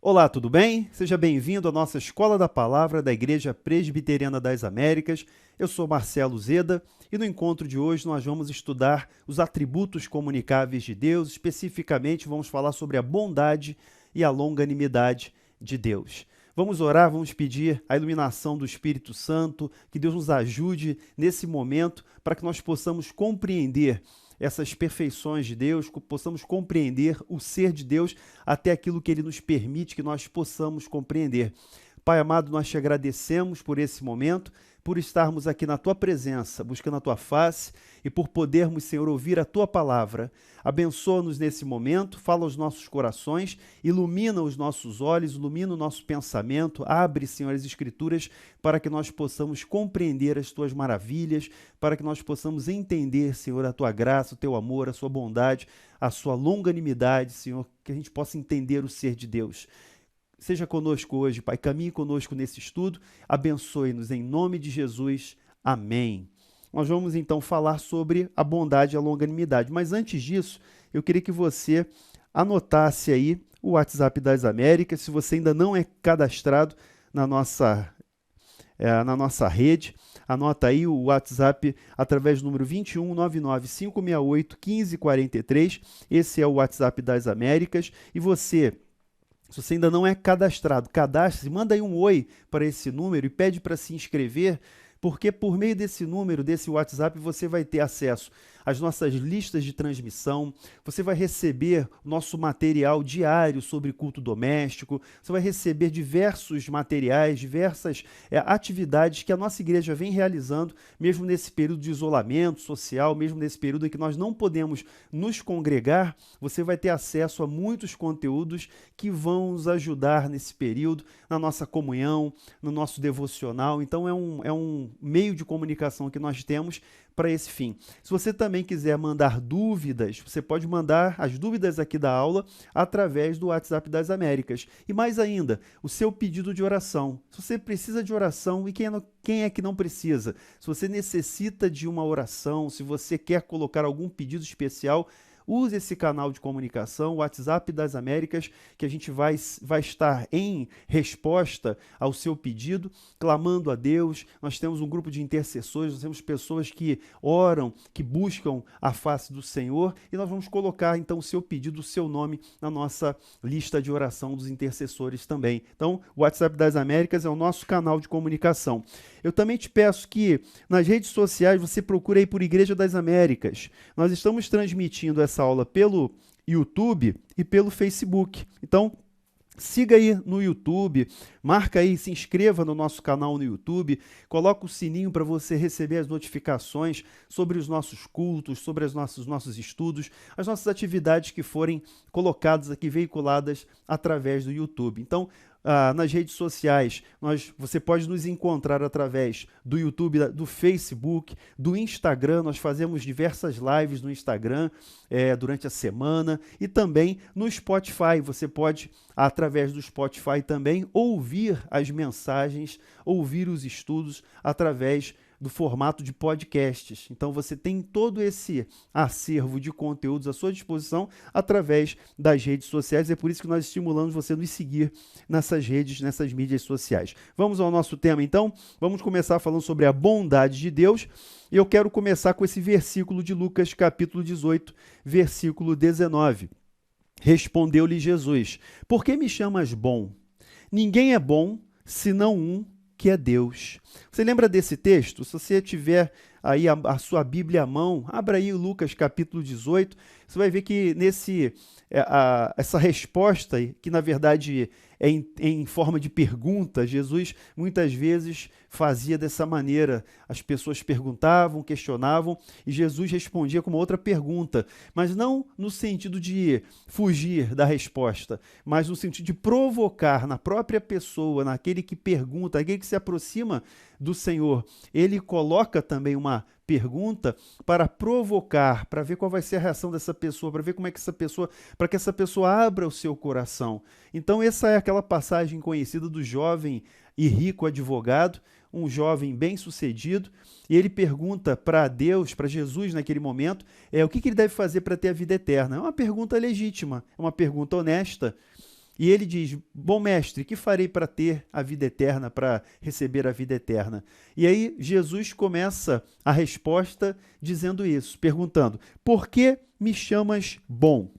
Olá, tudo bem? Seja bem-vindo à nossa Escola da Palavra da Igreja Presbiteriana das Américas. Eu sou Marcelo Zeda e no encontro de hoje nós vamos estudar os atributos comunicáveis de Deus. Especificamente, vamos falar sobre a bondade e a longanimidade de Deus. Vamos orar, vamos pedir a iluminação do Espírito Santo, que Deus nos ajude nesse momento para que nós possamos compreender essas perfeições de Deus, que possamos compreender o ser de Deus até aquilo que Ele nos permite que nós possamos compreender. Pai amado, nós te agradecemos por esse momento, por estarmos aqui na Tua presença, buscando a Tua face e por podermos, Senhor, ouvir a Tua palavra. Abençoa-nos nesse momento, fala aos nossos corações, ilumina os nossos olhos, ilumina o nosso pensamento, abre, Senhor, as Escrituras para que nós possamos compreender as Tuas maravilhas, para que nós possamos entender, Senhor, a Tua graça, o Teu amor, a Sua bondade, a Sua longanimidade, Senhor, que a gente possa entender o ser de Deus. Seja conosco hoje, Pai, caminhe conosco nesse estudo, abençoe-nos em nome de Jesus, amém. Nós vamos então falar sobre a bondade e a longanimidade, mas antes disso, eu queria que você anotasse aí o WhatsApp das Américas, se você ainda não é cadastrado na nossa rede, anota aí o WhatsApp através do número 21 99 568 1543, esse é o WhatsApp das Américas, e você... Se você ainda não é cadastrado, cadastre-se, manda aí um oi para esse número e pede para se inscrever, porque por meio desse número, desse WhatsApp, você vai ter acesso às nossas listas de transmissão, você vai receber nosso material diário sobre culto doméstico, você vai receber diversos materiais, diversas atividades que a nossa igreja vem realizando, mesmo nesse período de isolamento social, mesmo nesse período em que nós não podemos nos congregar, você vai ter acesso a muitos conteúdos que vão nos ajudar nesse período, na nossa comunhão, no nosso devocional. Então é um meio de comunicação que nós temos para esse fim. Se você também quiser mandar dúvidas, você pode mandar as dúvidas aqui da aula através do WhatsApp das Américas. E mais ainda, o seu pedido de oração. Se você precisa de oração, e quem é que não precisa? Se você necessita de uma oração, se você quer colocar algum pedido especial, use esse canal de comunicação, o WhatsApp das Américas, que a gente vai estar em resposta ao seu pedido, clamando a Deus. Nós temos um grupo de intercessores, nós temos pessoas que oram, que buscam a face do Senhor, e nós vamos colocar então o seu pedido, o seu nome na nossa lista de oração dos intercessores também. Então, o WhatsApp das Américas é o nosso canal de comunicação. Eu também te peço que nas redes sociais você procure aí por Igreja das Américas. Nós estamos transmitindo essa aula pelo YouTube e pelo Facebook. Então, siga aí no YouTube, marca aí, se inscreva no nosso canal no YouTube, coloca o sininho para você receber as notificações sobre os nossos cultos, sobre os nossos estudos, as nossas atividades que forem colocadas aqui, veiculadas através do YouTube. Então, nas redes sociais, você pode nos encontrar através do YouTube, do Facebook, do Instagram. Nós fazemos diversas lives no Instagram durante a semana, e também no Spotify. Você pode, através do Spotify também, ouvir as mensagens, ouvir os estudos através do formato de podcasts. Então você tem todo esse acervo de conteúdos à sua disposição através das redes sociais. É por isso que nós estimulamos você a nos seguir nessas redes, nessas mídias sociais. Vamos ao nosso tema então? Vamos começar falando sobre a bondade de Deus. E eu quero começar com esse versículo de Lucas, capítulo 18, versículo 19. Respondeu-lhe Jesus: por que me chamas bom? Ninguém é bom, senão um, que é Deus. Você lembra desse texto? Se você tiver aí a sua Bíblia à mão, abra aí o Lucas capítulo 18, você vai ver que essa resposta, que na verdade é em forma de pergunta, Jesus muitas vezes fazia dessa maneira. As pessoas perguntavam, questionavam, e Jesus respondia com uma outra pergunta, mas não no sentido de fugir da resposta, mas no sentido de provocar na própria pessoa, naquele que pergunta, aquele que se aproxima do Senhor. Ele coloca também uma pergunta para provocar, para ver qual vai ser a reação dessa pessoa, para ver como é que para que essa pessoa abra o seu coração. Então essa é aquela passagem conhecida do jovem e rico advogado, um jovem bem-sucedido, e ele pergunta para Deus, para Jesus naquele momento, o que ele deve fazer para ter a vida eterna. É uma pergunta legítima, é uma pergunta honesta, E ele diz: bom mestre, que farei para ter a vida eterna, para receber a vida eterna? E aí Jesus começa a resposta dizendo isso, perguntando: por que me chamas bom?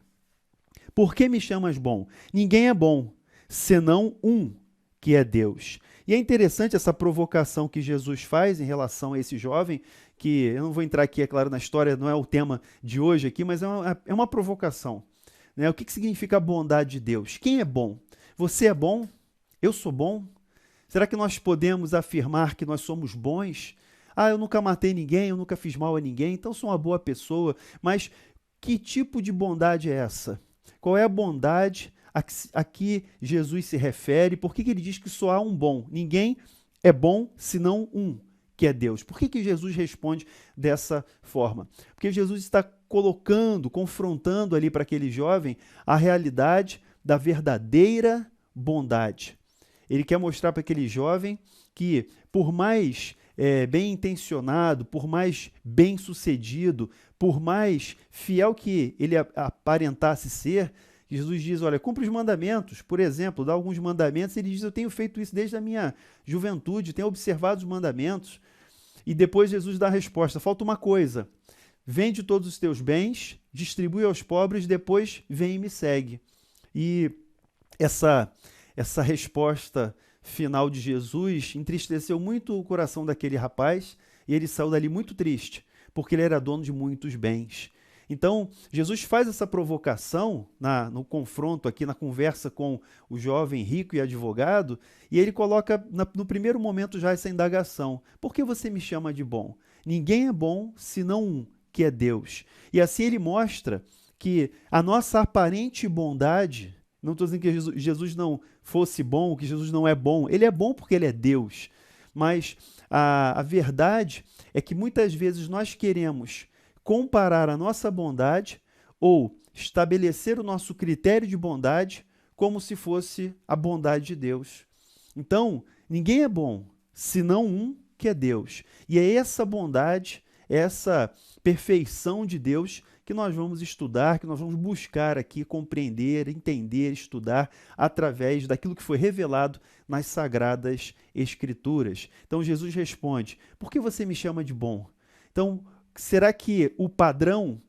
Por que me chamas bom? Ninguém é bom, senão um, que é Deus. E é interessante essa provocação que Jesus faz em relação a esse jovem, que eu não vou entrar aqui, é claro, na história, não é o tema de hoje aqui, mas é uma provocação. Né? O que significa a bondade de Deus? Quem é bom? Você é bom? Eu sou bom? Será que nós podemos afirmar que nós somos bons? Ah, eu nunca matei ninguém, eu nunca fiz mal a ninguém, então sou uma boa pessoa. Mas que tipo de bondade é essa? Qual é a bondade a que Jesus se refere? Por que ele diz que só há um bom? Ninguém é bom senão um, que é Deus. Por que Jesus responde dessa forma? Porque Jesus está colocando, confrontando ali para aquele jovem a realidade da verdadeira bondade. Ele quer mostrar para aquele jovem que, por mais bem intencionado, por mais bem sucedido, por mais fiel que ele aparentasse ser, Jesus diz: olha, cumpre os mandamentos. Por exemplo, dá alguns mandamentos, ele diz: eu tenho feito isso desde a minha juventude, tenho observado os mandamentos. E depois Jesus dá a resposta: falta uma coisa, vende todos os teus bens, distribui aos pobres, depois vem e me segue. E essa resposta final de Jesus entristeceu muito o coração daquele rapaz, e ele saiu dali muito triste, porque ele era dono de muitos bens. Então, Jesus faz essa provocação no confronto aqui, na conversa com o jovem rico e advogado, e ele coloca no primeiro momento já essa indagação: por que você me chama de bom? Ninguém é bom senão um, que é Deus. E assim ele mostra que a nossa aparente bondade, não estou dizendo que Jesus não fosse bom, que Jesus não é bom, ele é bom porque ele é Deus, mas a verdade é que muitas vezes nós queremos comparar a nossa bondade ou estabelecer o nosso critério de bondade como se fosse a bondade de Deus. Então, ninguém é bom, senão um, que é Deus. E é essa bondade, essa perfeição de Deus que nós vamos estudar, que nós vamos buscar aqui compreender, entender, estudar através daquilo que foi revelado nas Sagradas Escrituras. Então Jesus responde: por que você me chama de bom? Então, será que o padrão,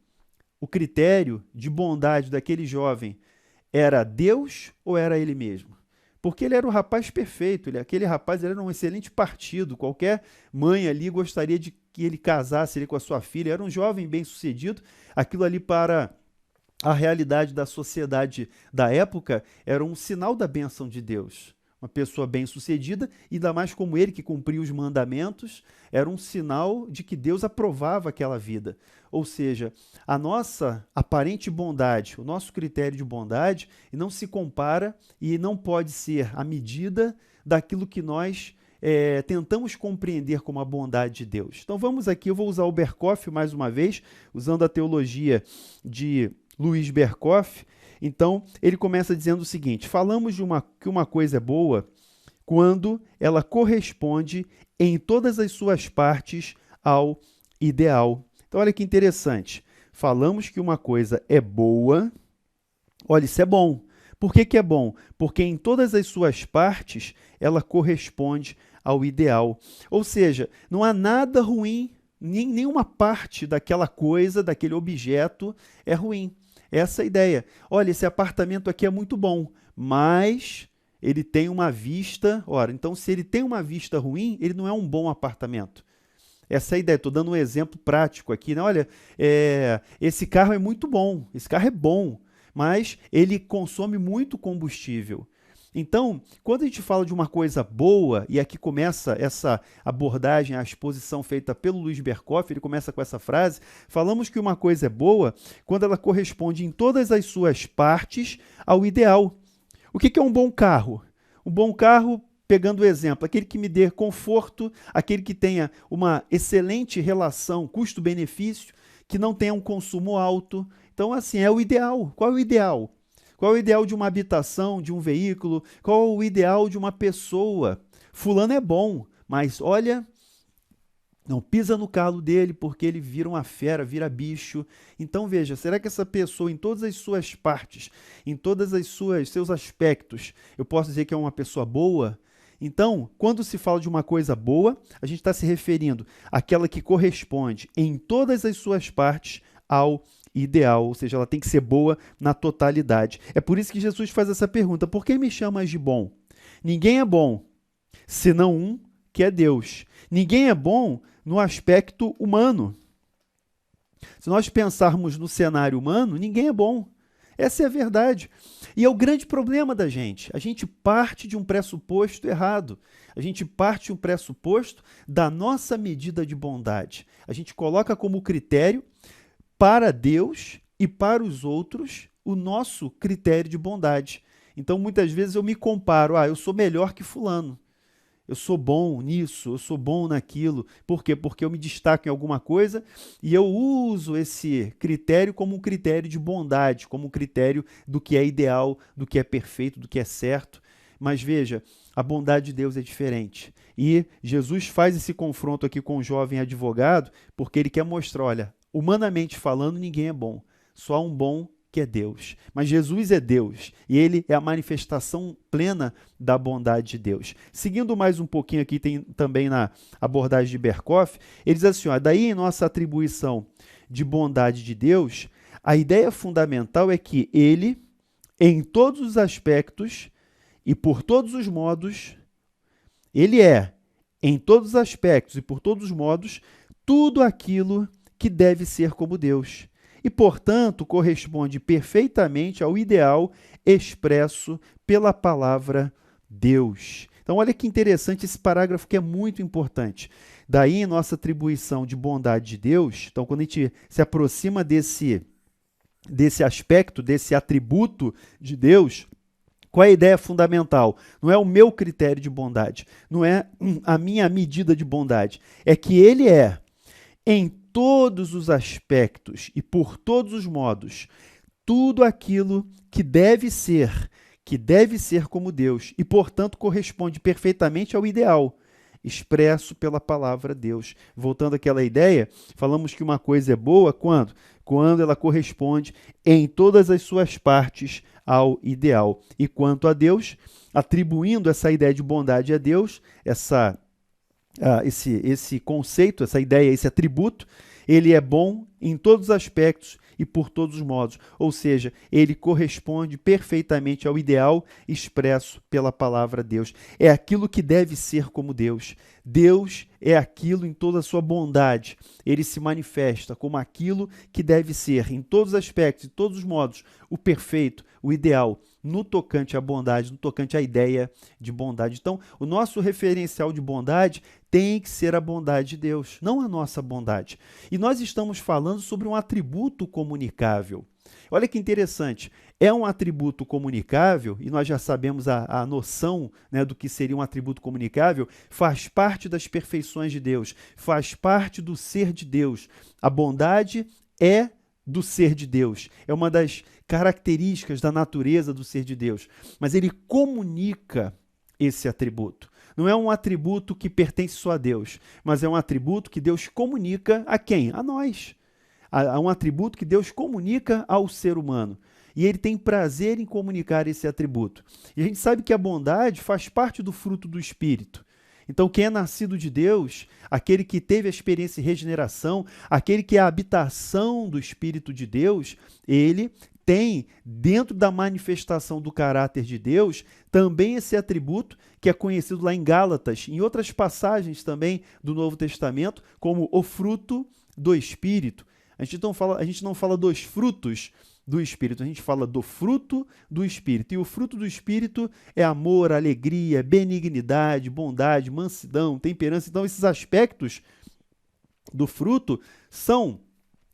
o critério de bondade daquele jovem era Deus ou era ele mesmo? Porque ele era o rapaz perfeito, aquele rapaz era um excelente partido, qualquer mãe ali gostaria de que ele casasse ali com a sua filha, era um jovem bem-sucedido, aquilo ali para a realidade da sociedade da época era um sinal da bênção de Deus. Uma pessoa bem-sucedida, ainda mais como ele que cumpria os mandamentos, era um sinal de que Deus aprovava aquela vida. Ou seja, a nossa aparente bondade, o nosso critério de bondade, não se compara e não pode ser a medida daquilo que nós tentamos compreender como a bondade de Deus. Então vamos aqui, eu vou usar o Berkhof mais uma vez, usando a teologia de Luiz Berkhof. Então, ele começa dizendo o seguinte: falamos que uma coisa é boa quando ela corresponde em todas as suas partes ao ideal. Então, olha que interessante. Falamos que uma coisa é boa. Olha, isso é bom. Por que é bom? Porque em todas as suas partes ela corresponde ao ideal. Ou seja, não há nada ruim, nenhuma parte daquela coisa, daquele objeto é ruim. Essa é a ideia. Olha, esse apartamento aqui é muito bom, mas ele tem uma vista... Ora, então se ele tem uma vista ruim, ele não é um bom apartamento. Essa é a ideia. Estou dando um exemplo prático aqui, né? Olha, esse carro é muito bom, esse carro é bom, mas ele consome muito combustível. Então, quando a gente fala de uma coisa boa, e aqui começa essa abordagem, a exposição feita pelo Luiz Berkhof, ele começa com essa frase: falamos que uma coisa é boa quando ela corresponde em todas as suas partes ao ideal. O que é um bom carro? Um bom carro, pegando o exemplo, aquele que me dê conforto, aquele que tenha uma excelente relação custo-benefício, que não tenha um consumo alto. Então, assim, é o ideal. Qual é o ideal? Qual é o ideal de uma habitação, de um veículo? Qual é o ideal de uma pessoa? Fulano é bom, mas olha, Não pisa no calo dele, porque ele vira uma fera, vira bicho. Então veja, será que essa pessoa, em todas as suas partes, em todas as seus aspectos, eu posso dizer que é uma pessoa boa? Então, quando se fala de uma coisa boa, a gente está se referindo àquela que corresponde em todas as suas partes ao ideal, ou seja, ela tem que ser boa na totalidade. É por isso que Jesus faz essa pergunta: por que me chamas de bom? Ninguém é bom, senão um que é Deus. Ninguém é bom no aspecto humano. Se nós pensarmos no cenário humano, ninguém é bom. Essa é a verdade. E é o grande problema da gente. A gente parte de um pressuposto errado. A gente parte de um pressuposto da nossa medida de bondade. A gente coloca como critério para Deus e para os outros o nosso critério de bondade. Então, muitas vezes eu me comparo. Eu sou melhor que fulano. Eu sou bom nisso, eu sou bom naquilo. Por quê? Porque eu me destaco em alguma coisa e eu uso esse critério como um critério de bondade, como um critério do que é ideal, do que é perfeito, do que é certo. Mas veja, a bondade de Deus é diferente. E Jesus faz esse confronto aqui com o jovem advogado porque ele quer mostrar, olha, humanamente falando, ninguém é bom. Só há um bom que é Deus. Mas Jesus é Deus e ele é a manifestação plena da bondade de Deus. Seguindo mais um pouquinho aqui, tem também na abordagem de Berkhoff, ele diz assim, daí em nossa atribuição de bondade de Deus, a ideia fundamental é que ele, em todos os aspectos e por todos os modos, ele é, em todos os aspectos e por todos os modos, tudo aquilo que deve ser como Deus. E, portanto, corresponde perfeitamente ao ideal expresso pela palavra Deus. Então, olha que interessante esse parágrafo que é muito importante. Daí, em nossa atribuição de bondade de Deus, então, quando a gente se aproxima desse aspecto, desse atributo de Deus, qual é a ideia fundamental? Não é o meu critério de bondade, não é a minha medida de bondade, é que ele é, em todos os aspectos e por todos os modos, tudo aquilo que deve ser como Deus e, portanto, corresponde perfeitamente ao ideal expresso pela palavra Deus. Voltando àquela ideia, falamos que uma coisa é boa quando ela corresponde em todas as suas partes ao ideal. E quanto a Deus, atribuindo essa ideia de bondade a Deus, esse conceito, essa ideia, esse atributo, ele é bom em todos os aspectos e por todos os modos, ou seja, ele corresponde perfeitamente ao ideal expresso pela palavra Deus. É aquilo que deve ser como Deus. Deus é aquilo em toda a sua bondade. Ele se manifesta como aquilo que deve ser, em todos os aspectos e todos os modos, o perfeito, o ideal, no tocante à bondade, no tocante à ideia de bondade. Então, o nosso referencial de bondade tem que ser a bondade de Deus, não a nossa bondade. E nós estamos falando sobre um atributo comunicável. Olha que interessante, é um atributo comunicável, e nós já sabemos a noção, né, do que seria um atributo comunicável, faz parte das perfeições de Deus, faz parte do ser de Deus. A bondade é do ser de Deus, é uma das características da natureza do ser de Deus, mas ele comunica esse atributo. Não é um atributo que pertence só a Deus, mas é um atributo que Deus comunica a quem? A nós. É um atributo que Deus comunica ao ser humano. E ele tem prazer em comunicar esse atributo. E a gente sabe que a bondade faz parte do fruto do Espírito. Então, quem é nascido de Deus, aquele que teve a experiência de regeneração, aquele que é a habitação do Espírito de Deus, ele tem, dentro da manifestação do caráter de Deus, também esse atributo que é conhecido lá em Gálatas, em outras passagens também do Novo Testamento, como o fruto do Espírito. A gente não fala dos frutos do Espírito, a gente fala do fruto do Espírito. E o fruto do Espírito é amor, alegria, benignidade, bondade, mansidão, temperança. Então, esses aspectos do fruto são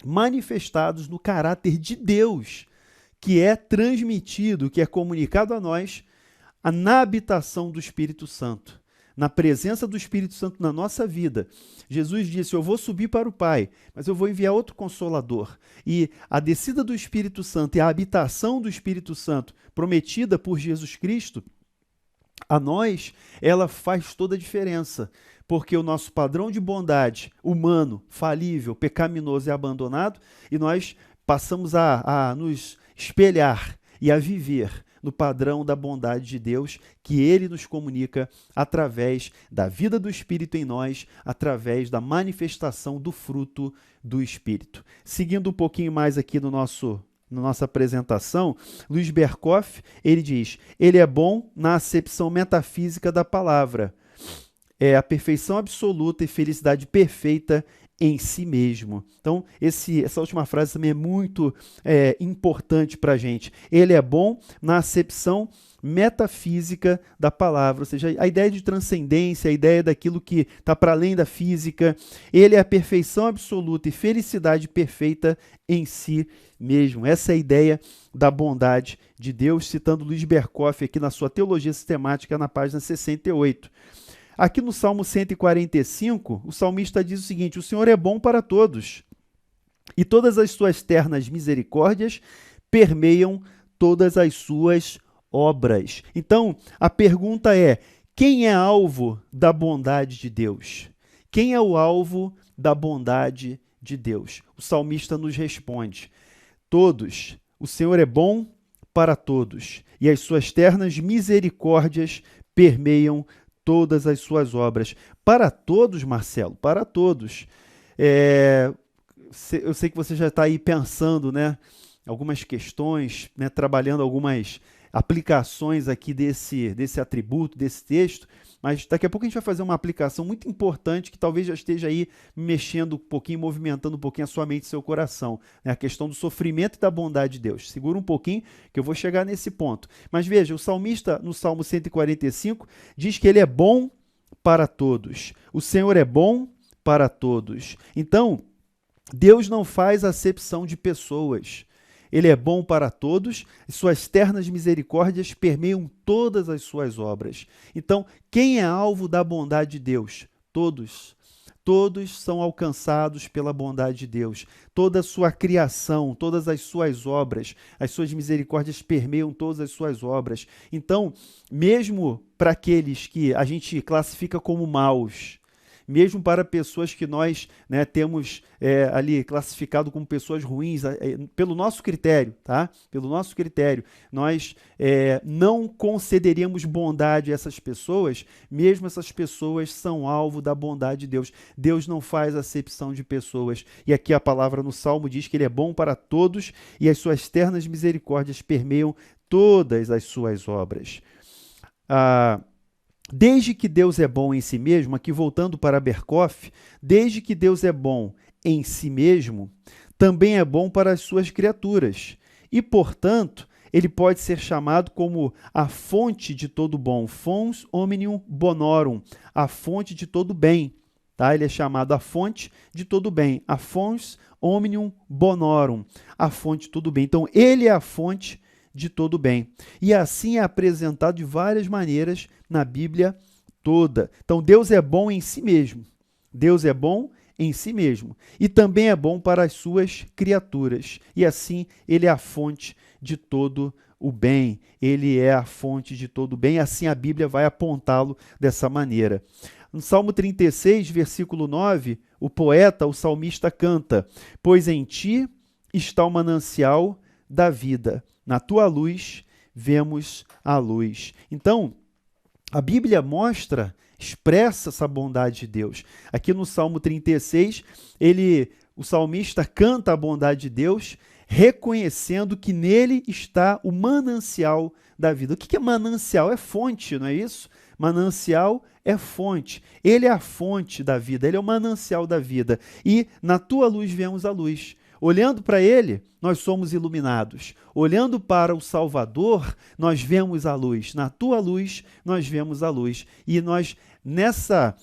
manifestados no caráter de Deus, que é transmitido, que é comunicado a nós na habitação do Espírito Santo, na presença do Espírito Santo na nossa vida. Jesus disse, eu vou subir para o Pai, mas eu vou enviar outro Consolador. E a descida do Espírito Santo e a habitação do Espírito Santo prometida por Jesus Cristo, a nós, ela faz toda a diferença, porque o nosso padrão de bondade humano, falível, pecaminoso e abandonado, e nós passamos a nos espelhar e a viver no padrão da bondade de Deus, que Ele nos comunica através da vida do Espírito em nós, através da manifestação do fruto do Espírito. Seguindo um pouquinho mais aqui na nossa apresentação, Luiz Berkoff, ele diz, ele é bom na acepção metafísica da palavra, é a perfeição absoluta e felicidade perfeita em si mesmo. Então, essa última frase também é muito importante para a gente. Ele é bom na acepção metafísica da palavra, ou seja, a ideia de transcendência, a ideia daquilo que está para além da física. Ele é a perfeição absoluta e felicidade perfeita em si mesmo. Essa é a ideia da bondade de Deus, citando Luiz Berkoff aqui na sua Teologia Sistemática, na página 68. Aqui no Salmo 145, o salmista diz o seguinte, o Senhor é bom para todos, e todas as suas ternas misericórdias permeiam todas as suas obras. Então, a pergunta é, quem é alvo da bondade de Deus? Quem é o alvo da bondade de Deus? O salmista nos responde, todos. O Senhor é bom para todos, e as suas ternas misericórdias permeiam todas as suas obras. Para todos, Marcelo, para todos. Eu sei que você já está aí pensando, né, algumas questões, né, trabalhando algumas aplicações aqui desse atributo, desse texto, mas daqui a pouco a gente vai fazer uma aplicação muito importante que talvez já esteja aí mexendo um pouquinho, movimentando um pouquinho a sua mente e seu coração, né? A questão do sofrimento e da bondade de Deus. Segura um pouquinho que eu vou chegar nesse ponto. Mas veja, o salmista no Salmo 145 diz que ele é bom para todos. O Senhor é bom para todos. Então, Deus não faz acepção de pessoas. Ele é bom para todos, e suas ternas misericórdias permeiam todas as suas obras. Então, quem é alvo da bondade de Deus? Todos. Todos são alcançados pela bondade de Deus. Toda a sua criação, todas as suas obras, as suas misericórdias permeiam todas as suas obras. Então, mesmo para aqueles que a gente classifica como maus, mesmo para pessoas que nós, né, temos ali classificado como pessoas ruins, pelo nosso critério, tá? Pelo nosso critério, nós não concederíamos bondade a essas pessoas, mesmo essas pessoas são alvo da bondade de Deus. Deus não faz acepção de pessoas. E aqui a palavra no Salmo diz que ele é bom para todos e as suas ternas misericórdias permeiam todas as suas obras. Desde que Deus é bom em si mesmo, aqui voltando para Berkoff, desde que Deus é bom em si mesmo, também é bom para as suas criaturas. E, portanto, ele pode ser chamado como a fonte de todo bom, fons omnium bonorum, a fonte de todo bem. Tá? Ele é chamado a fonte de todo bem, a fons omnium bonorum, a fonte de todo bem. Então, ele é a fonte de todo bem. E assim é apresentado de várias maneiras na Bíblia toda. Então, Deus é bom em si mesmo. Deus é bom em si mesmo. E também é bom para as suas criaturas. E assim, ele é a fonte de todo o bem. Ele é a fonte de todo o bem. Assim, a Bíblia vai apontá-lo dessa maneira. No Salmo 36, versículo 9, o poeta, o salmista canta, pois em ti está o manancial da vida. Na tua luz, vemos a luz. Então, a Bíblia expressa essa bondade de Deus. Aqui no Salmo 36, o salmista canta a bondade de Deus, reconhecendo que nele está o manancial da vida. O que é manancial? É fonte, não é isso? Manancial é fonte. Ele é a fonte da vida, ele é o manancial da vida. E na tua luz vemos a luz. Olhando para ele, nós somos iluminados. Olhando para o Salvador, nós vemos a luz. Na tua luz, nós vemos a luz. E nós, nessa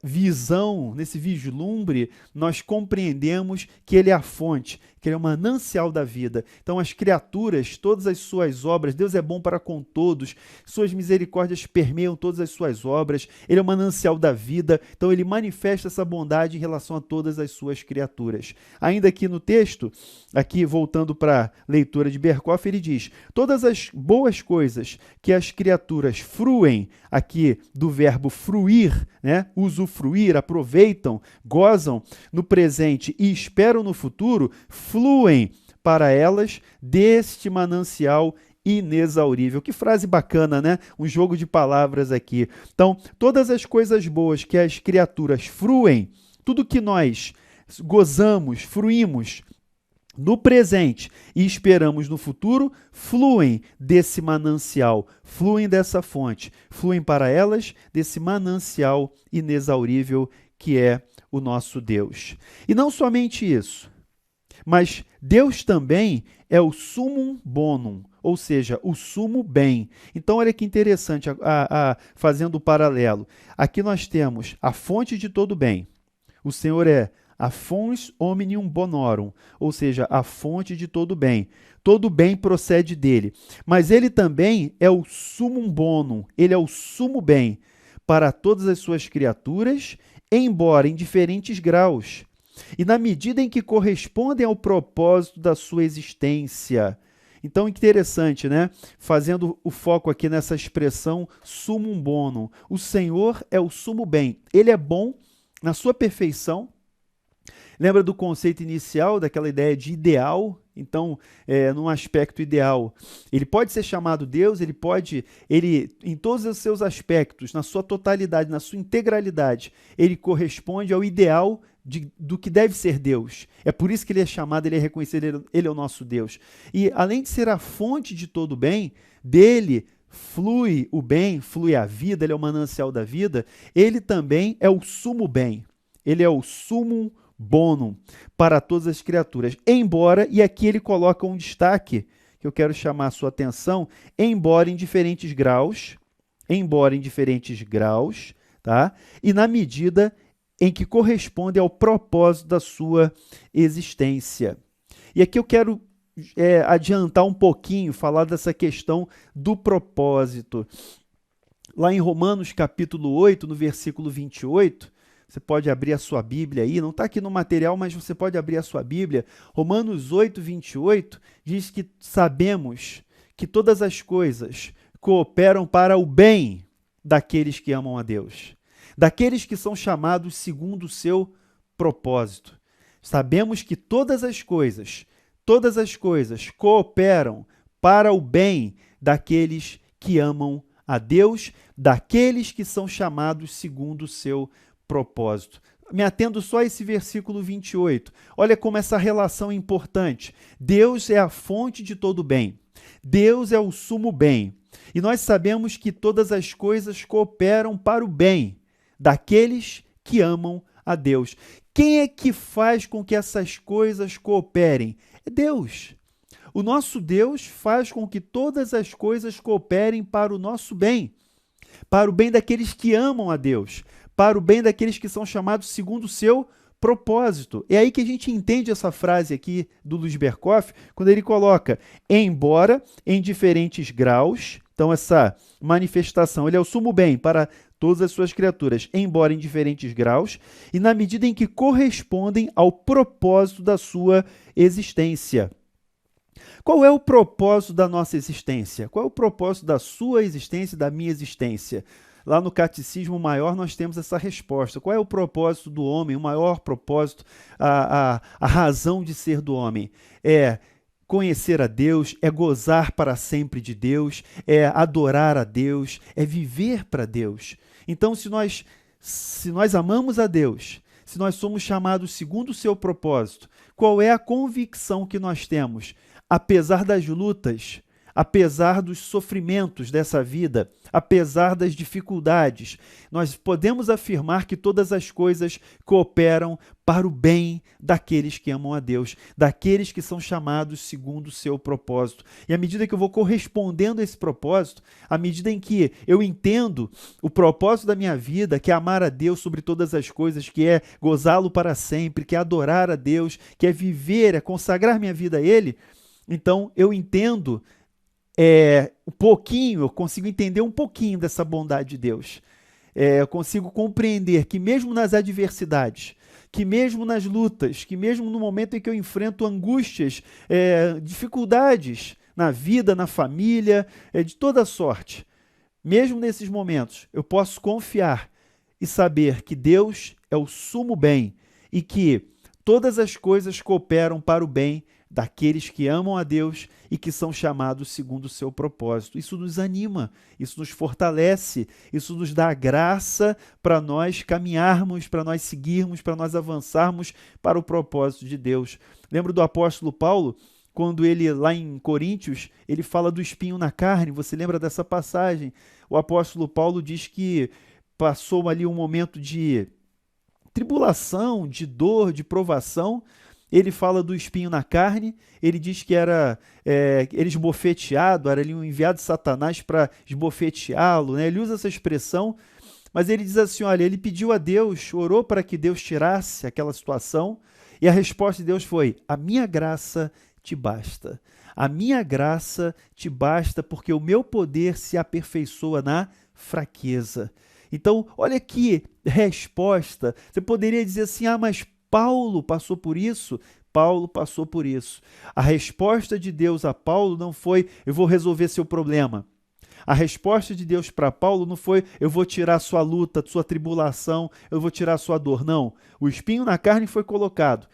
visão, nesse vislumbre, nós compreendemos que ele é a fonte, que ele é o manancial da vida. Então, as criaturas, todas as suas obras, Deus é bom para com todos, suas misericórdias permeiam todas as suas obras, ele é o manancial da vida, então ele manifesta essa bondade em relação a todas as suas criaturas. Ainda aqui no texto, aqui voltando para a leitura de Berkoff, ele diz, todas as boas coisas que as criaturas fruem, aqui do verbo fruir, né? Usufruir, aproveitam, gozam no presente e esperam no futuro, fluem para elas deste manancial inexaurível. Que frase bacana, né? Um jogo de palavras aqui. Então, todas as coisas boas que as criaturas fruem, tudo que nós gozamos, fruímos no presente e esperamos no futuro, fluem desse manancial, fluem dessa fonte, fluem para elas desse manancial inexaurível que é o nosso Deus. E não somente isso, mas Deus também é o summum bonum, ou seja, o sumo bem. Então, olha que interessante, fazendo o paralelo. Aqui nós temos a fonte de todo bem. O Senhor é a fons omnium bonorum, ou seja, a fonte de todo bem. Todo bem procede dele. Mas ele também é o summum bonum, ele é o sumo bem para todas as suas criaturas, embora em diferentes graus, e na medida em que correspondem ao propósito da sua existência. Então, interessante, né? Fazendo o foco aqui nessa expressão summum bonum. O Senhor é o sumo bem. Ele é bom na sua perfeição. Lembra do conceito inicial, daquela ideia de ideal? Então, num aspecto ideal, ele pode ser chamado Deus, ele em todos os seus aspectos, na sua totalidade, na sua integralidade, ele corresponde ao ideal do que deve ser Deus. É por isso que ele é chamado, ele é reconhecido, ele é o nosso Deus. E além de ser a fonte de todo o bem, dele flui o bem, flui a vida, ele é o manancial da vida, ele também é o sumo bem, ele é o summum bonum para todas as criaturas. Embora, e aqui ele coloca um destaque, que eu quero chamar a sua atenção, embora em diferentes graus, tá? E na medida em que corresponde ao propósito da sua existência. E aqui eu quero adiantar um pouquinho, falar dessa questão do propósito. Lá em Romanos capítulo 8, no versículo 28, você pode abrir a sua Bíblia aí, não está aqui no material, mas você pode abrir a sua Bíblia. Romanos 8, 28 diz que sabemos que todas as coisas cooperam para o bem daqueles que amam a Deus, daqueles que são chamados segundo o seu propósito. Sabemos que todas as coisas cooperam para o bem daqueles que amam a Deus, daqueles que são chamados segundo o seu propósito. Me atendo só a esse versículo 28. Olha como essa relação é importante. Deus é a fonte de todo bem. Deus é o sumo bem. E nós sabemos que todas as coisas cooperam para o bem daqueles que amam a Deus. Quem é que faz com que essas coisas cooperem? É Deus. O nosso Deus faz com que todas as coisas cooperem para o nosso bem, para o bem daqueles que amam a Deus, para o bem daqueles que são chamados segundo o seu propósito. É aí que a gente entende essa frase aqui do Luiz Berkoff, quando ele coloca, embora em diferentes graus, então essa manifestação, ele é o sumo bem para todas as suas criaturas, embora em diferentes graus, e na medida em que correspondem ao propósito da sua existência. Qual é o propósito da nossa existência? Qual é o propósito da sua existência e da minha existência? Lá no Catecismo Maior nós temos essa resposta. Qual é o propósito do homem? O maior propósito, a razão de ser do homem? É conhecer a Deus, é gozar para sempre de Deus, é adorar a Deus, é viver para Deus. Então, se nós amamos a Deus, se nós somos chamados segundo o seu propósito, qual é a convicção que nós temos? Apesar das lutas, apesar dos sofrimentos dessa vida, apesar das dificuldades, nós podemos afirmar que todas as coisas cooperam para o bem daqueles que amam a Deus, daqueles que são chamados segundo o seu propósito. E à medida que eu vou correspondendo a esse propósito, à medida em que eu entendo o propósito da minha vida, que é amar a Deus sobre todas as coisas, que é gozá-lo para sempre, que é adorar a Deus, que é viver, é consagrar minha vida a Ele, então eu entendo eu consigo entender um pouquinho dessa bondade de Deus. Eu consigo compreender que mesmo nas adversidades, que mesmo nas lutas, que mesmo no momento em que eu enfrento angústias, dificuldades na vida, na família, de toda sorte, mesmo nesses momentos, eu posso confiar e saber que Deus é o sumo bem e que todas as coisas cooperam para o bem daqueles que amam a Deus e que são chamados segundo o seu propósito. Isso nos anima, isso nos fortalece, isso nos dá graça para nós caminharmos, para nós seguirmos, para nós avançarmos para o propósito de Deus. Lembro do apóstolo Paulo, quando ele, lá em Coríntios, ele fala do espinho na carne. Você lembra dessa passagem? O apóstolo Paulo diz que passou ali um momento de tribulação, de dor, de provação. Ele fala do espinho na carne, ele diz que era ele esbofeteado, era ali um enviado de Satanás para esbofeteá-lo, né? Ele usa essa expressão, mas ele diz assim, olha, ele pediu a Deus, orou para que Deus tirasse aquela situação, e a resposta de Deus foi, a minha graça te basta. A minha graça te basta, porque o meu poder se aperfeiçoa na fraqueza. Então, olha que resposta. Você poderia dizer assim, mas Paulo passou por isso? Paulo passou por isso. A resposta de Deus a Paulo não foi, eu vou resolver seu problema. A resposta de Deus para Paulo não foi, eu vou tirar sua luta, sua tribulação, eu vou tirar sua dor. Não. O espinho na carne foi colocado.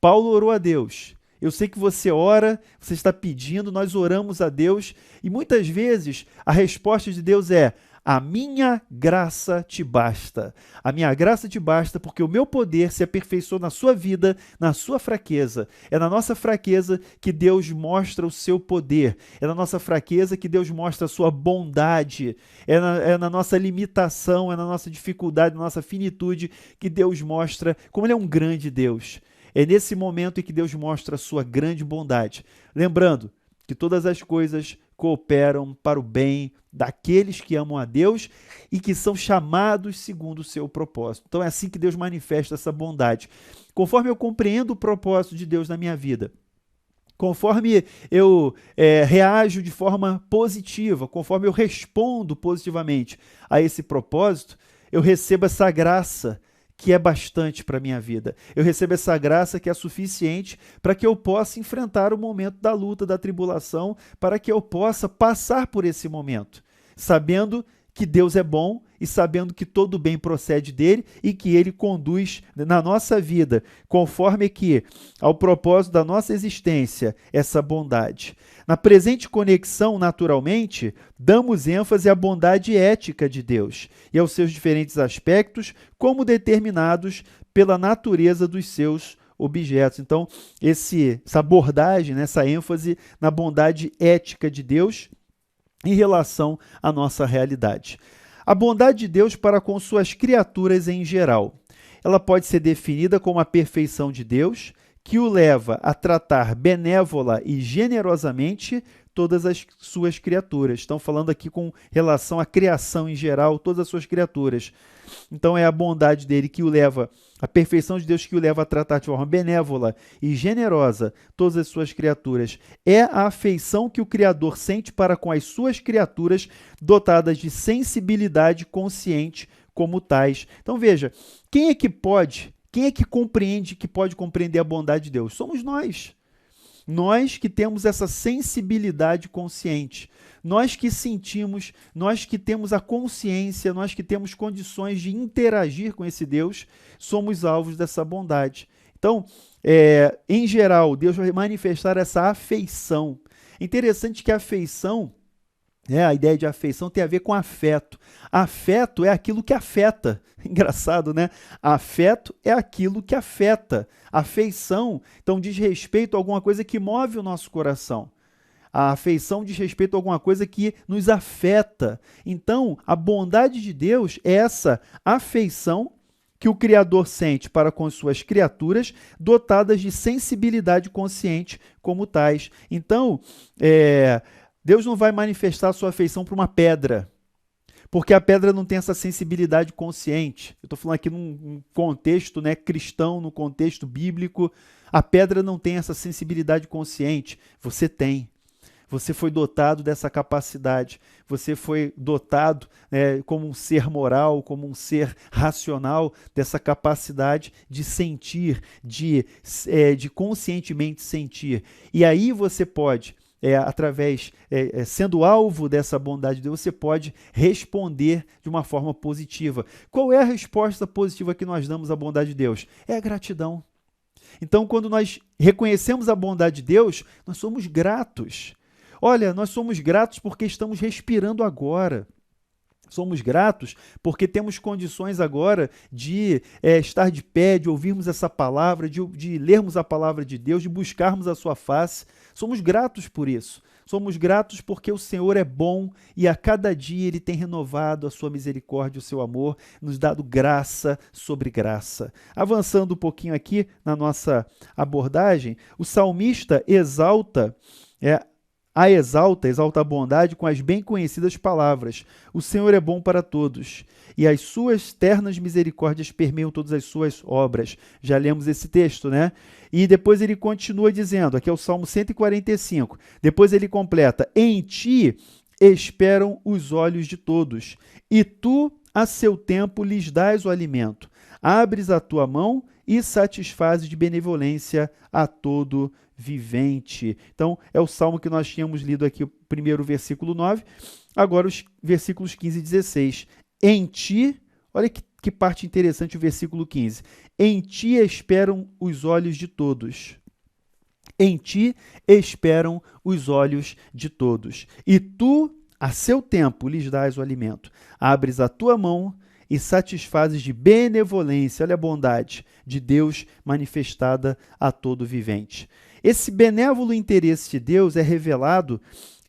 Paulo orou a Deus. Eu sei que você ora, você está pedindo, nós oramos a Deus, e muitas vezes a resposta de Deus é, a minha graça te basta. A minha graça te basta porque o meu poder se aperfeiçoa na sua vida, na sua fraqueza. É na nossa fraqueza que Deus mostra o seu poder. É na nossa fraqueza que Deus mostra a sua bondade. É na nossa limitação, é na nossa dificuldade, na nossa finitude que Deus mostra como Ele é um grande Deus. É nesse momento em que Deus mostra a sua grande bondade. Lembrando que todas as coisas cooperam para o bem daqueles que amam a Deus e que são chamados segundo o seu propósito. Então é assim que Deus manifesta essa bondade. Conforme eu compreendo o propósito de Deus na minha vida, conforme eu reajo de forma positiva, conforme eu respondo positivamente a esse propósito, eu recebo essa graça que é bastante para a minha vida. Eu recebo essa graça que é suficiente para que eu possa enfrentar o momento da luta, da tribulação, para que eu possa passar por esse momento, sabendo que Deus é bom e sabendo que todo bem procede dele e que ele conduz na nossa vida, conforme que ao propósito da nossa existência, essa bondade. Na presente conexão, naturalmente, damos ênfase à bondade ética de Deus e aos seus diferentes aspectos, como determinados pela natureza dos seus objetos. Então, essa abordagem, essa ênfase na bondade ética de Deus em relação à nossa realidade. A bondade de Deus para com suas criaturas em geral. Ela pode ser definida como a perfeição de Deus, que o leva a tratar benévola e generosamente todas as suas criaturas. Estão falando aqui com relação à criação em geral, todas as suas criaturas. Então é a bondade dele que o leva, a perfeição de Deus que o leva a tratar de forma benévola e generosa todas as suas criaturas. É a afeição que o Criador sente para com as suas criaturas dotadas de sensibilidade consciente como tais. Então veja, quem é que compreende, que pode compreender a bondade de Deus? Somos nós. Nós que temos essa sensibilidade consciente, nós que sentimos, nós que temos a consciência, nós que temos condições de interagir com esse Deus, somos alvos dessa bondade. Então, em geral, Deus vai manifestar essa afeição. Interessante que a afeição, a ideia de afeição tem a ver com afeto. Afeto é aquilo que afeta. Engraçado, né? Afeto é aquilo que afeta. Afeição, então, diz respeito a alguma coisa que move o nosso coração. A afeição diz respeito a alguma coisa que nos afeta. Então, a bondade de Deus é essa afeição que o Criador sente para com suas criaturas, dotadas de sensibilidade consciente como tais. Então, Deus não vai manifestar sua afeição para uma pedra, porque a pedra não tem essa sensibilidade consciente. Eu estou falando aqui num contexto cristão, no contexto bíblico. A pedra não tem essa sensibilidade consciente. Você tem. Você foi dotado dessa capacidade. Você foi dotado como um ser moral, como um ser racional, dessa capacidade de sentir, de conscientemente sentir. E aí você pode sendo alvo dessa bondade de Deus, você pode responder de uma forma positiva. Qual é a resposta positiva que nós damos à bondade de Deus? É a gratidão. Então, quando nós reconhecemos a bondade de Deus, nós somos gratos. Olha, nós somos gratos porque estamos respirando agora. Somos gratos porque temos condições agora de estar de pé, de ouvirmos essa palavra, de lermos a palavra de Deus, de buscarmos a sua face. Somos gratos por isso. Somos gratos porque o Senhor é bom e a cada dia Ele tem renovado a sua misericórdia, o seu amor, nos dado graça sobre graça. Avançando um pouquinho aqui na nossa abordagem, o salmista exalta a bondade com as bem conhecidas palavras. O Senhor é bom para todos, e as suas ternas misericórdias permeiam todas as suas obras. Já lemos esse texto, né? E depois ele continua dizendo, aqui é o Salmo 145, depois ele completa, em ti esperam os olhos de todos, e tu, a seu tempo, lhes dás o alimento. Abres a tua mão e satisfazes de benevolência a todo vivente. Então, é o salmo que nós tínhamos lido aqui, o primeiro versículo 9, agora os versículos 15 e 16. Em ti, olha que parte interessante o versículo 15. Em ti esperam os olhos de todos. Em ti esperam os olhos de todos. E tu, a seu tempo, lhes dás o alimento. Abres a tua mão e satisfazes de benevolência, olha a bondade de Deus manifestada a todo vivente. Esse benévolo interesse de Deus é revelado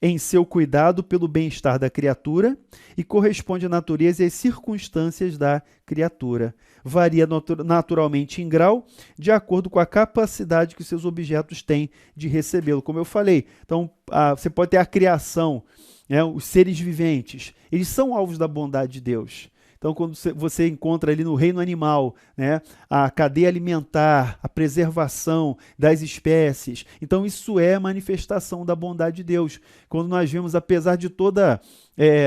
em seu cuidado pelo bem-estar da criatura e corresponde à natureza e às circunstâncias da criatura. Varia naturalmente em grau, de acordo com a capacidade que os seus objetos têm de recebê-lo. Como eu falei, então você pode ter a criação, né, os seres viventes, eles são alvos da bondade de Deus. Então, quando você encontra ali no reino animal, né, a cadeia alimentar, a preservação das espécies, então isso é manifestação da bondade de Deus. Quando nós vemos, apesar de toda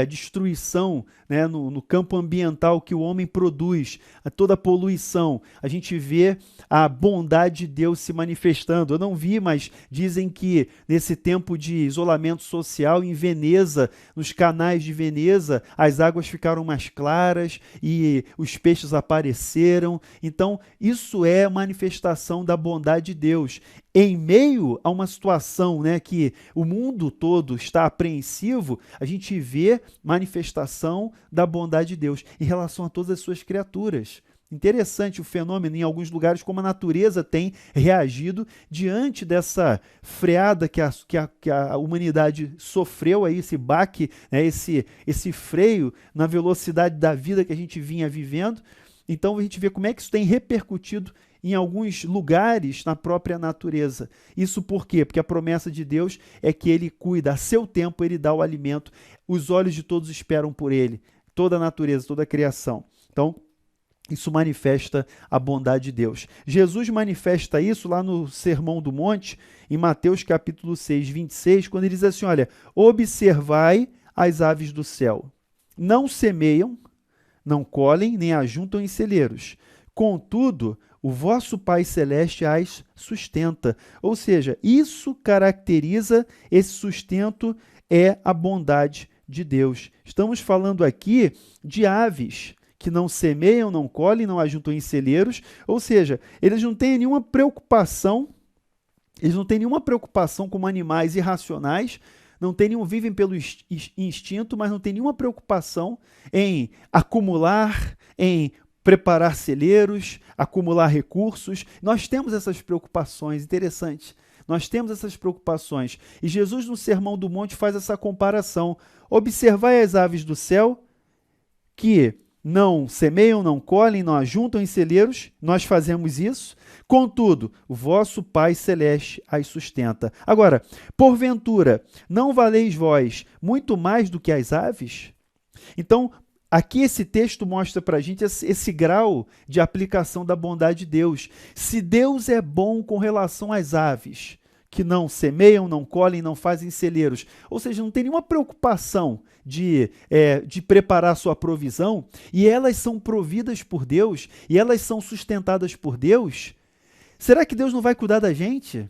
destruição, né, no campo ambiental que o homem produz, toda a poluição, a gente vê a bondade de Deus se manifestando. Eu não vi, mas dizem que nesse tempo de isolamento social em Veneza, nos canais de Veneza, as águas ficaram mais claras e os peixes apareceram. Então, isso é manifestação da bondade de Deus. Em meio a uma situação, né, que o mundo todo está apreensivo, a gente vê manifestação da bondade de Deus em relação a todas as suas criaturas. Interessante o fenômeno em alguns lugares, como a natureza tem reagido diante dessa freada que a humanidade sofreu, aí, esse baque, né, esse freio na velocidade da vida que a gente vinha vivendo. Então a gente vê como é que isso tem repercutido em alguns lugares na própria natureza. Isso por quê? Porque a promessa de Deus é que Ele cuida, a seu tempo Ele dá o alimento, os olhos de todos esperam por Ele, toda a natureza, toda a criação. Então, isso manifesta a bondade de Deus. Jesus manifesta isso lá no Sermão do Monte, em Mateus capítulo 6, 26, quando ele diz assim, olha, observai as aves do céu, não semeiam, não colhem, nem ajuntam em celeiros. Contudo, o vosso Pai Celeste as sustenta. Ou seja, isso caracteriza, esse sustento é a bondade de Deus. Estamos falando aqui de aves que não semeiam, não colhem, não ajuntam em celeiros. Ou seja, eles não têm nenhuma preocupação, como animais irracionais, vivem pelo instinto, mas não tem nenhuma preocupação em acumular, em preparar celeiros, acumular recursos. Nós temos essas preocupações, interessante. Nós temos essas preocupações. E Jesus, no Sermão do Monte, faz essa comparação. Observai as aves do céu, que não semeiam, não colhem, não ajuntam em celeiros, nós fazemos isso. Contudo, o vosso Pai Celeste as sustenta. Agora, porventura, não valeis vós muito mais do que as aves? Então, aqui esse texto mostra para a gente esse grau de aplicação da bondade de Deus. Se Deus é bom com relação às aves, que não semeiam, não colhem, não fazem celeiros, ou seja, não tem nenhuma preocupação de preparar sua provisão, e elas são providas por Deus, e elas são sustentadas por Deus, será que Deus não vai cuidar da gente?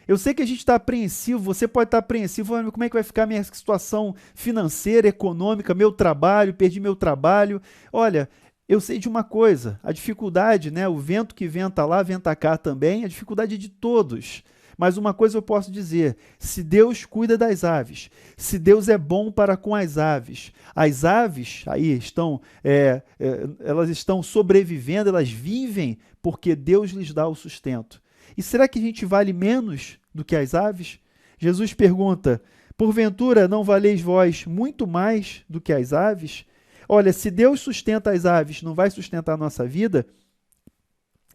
Eu sei que a gente está apreensivo, você pode estar apreensivo, como é que vai ficar a minha situação financeira, econômica, meu trabalho, perdi meu trabalho. Olha, eu sei de uma coisa, a dificuldade, né, o vento que venta lá, venta cá também, a dificuldade é de todos. Mas uma coisa eu posso dizer, se Deus cuida das aves, se Deus é bom para com as aves aí estão, elas estão sobrevivendo, elas vivem porque Deus lhes dá o sustento. E será que a gente vale menos do que as aves? Jesus pergunta, porventura não valeis vós muito mais do que as aves? Olha, se Deus sustenta as aves, não vai sustentar a nossa vida?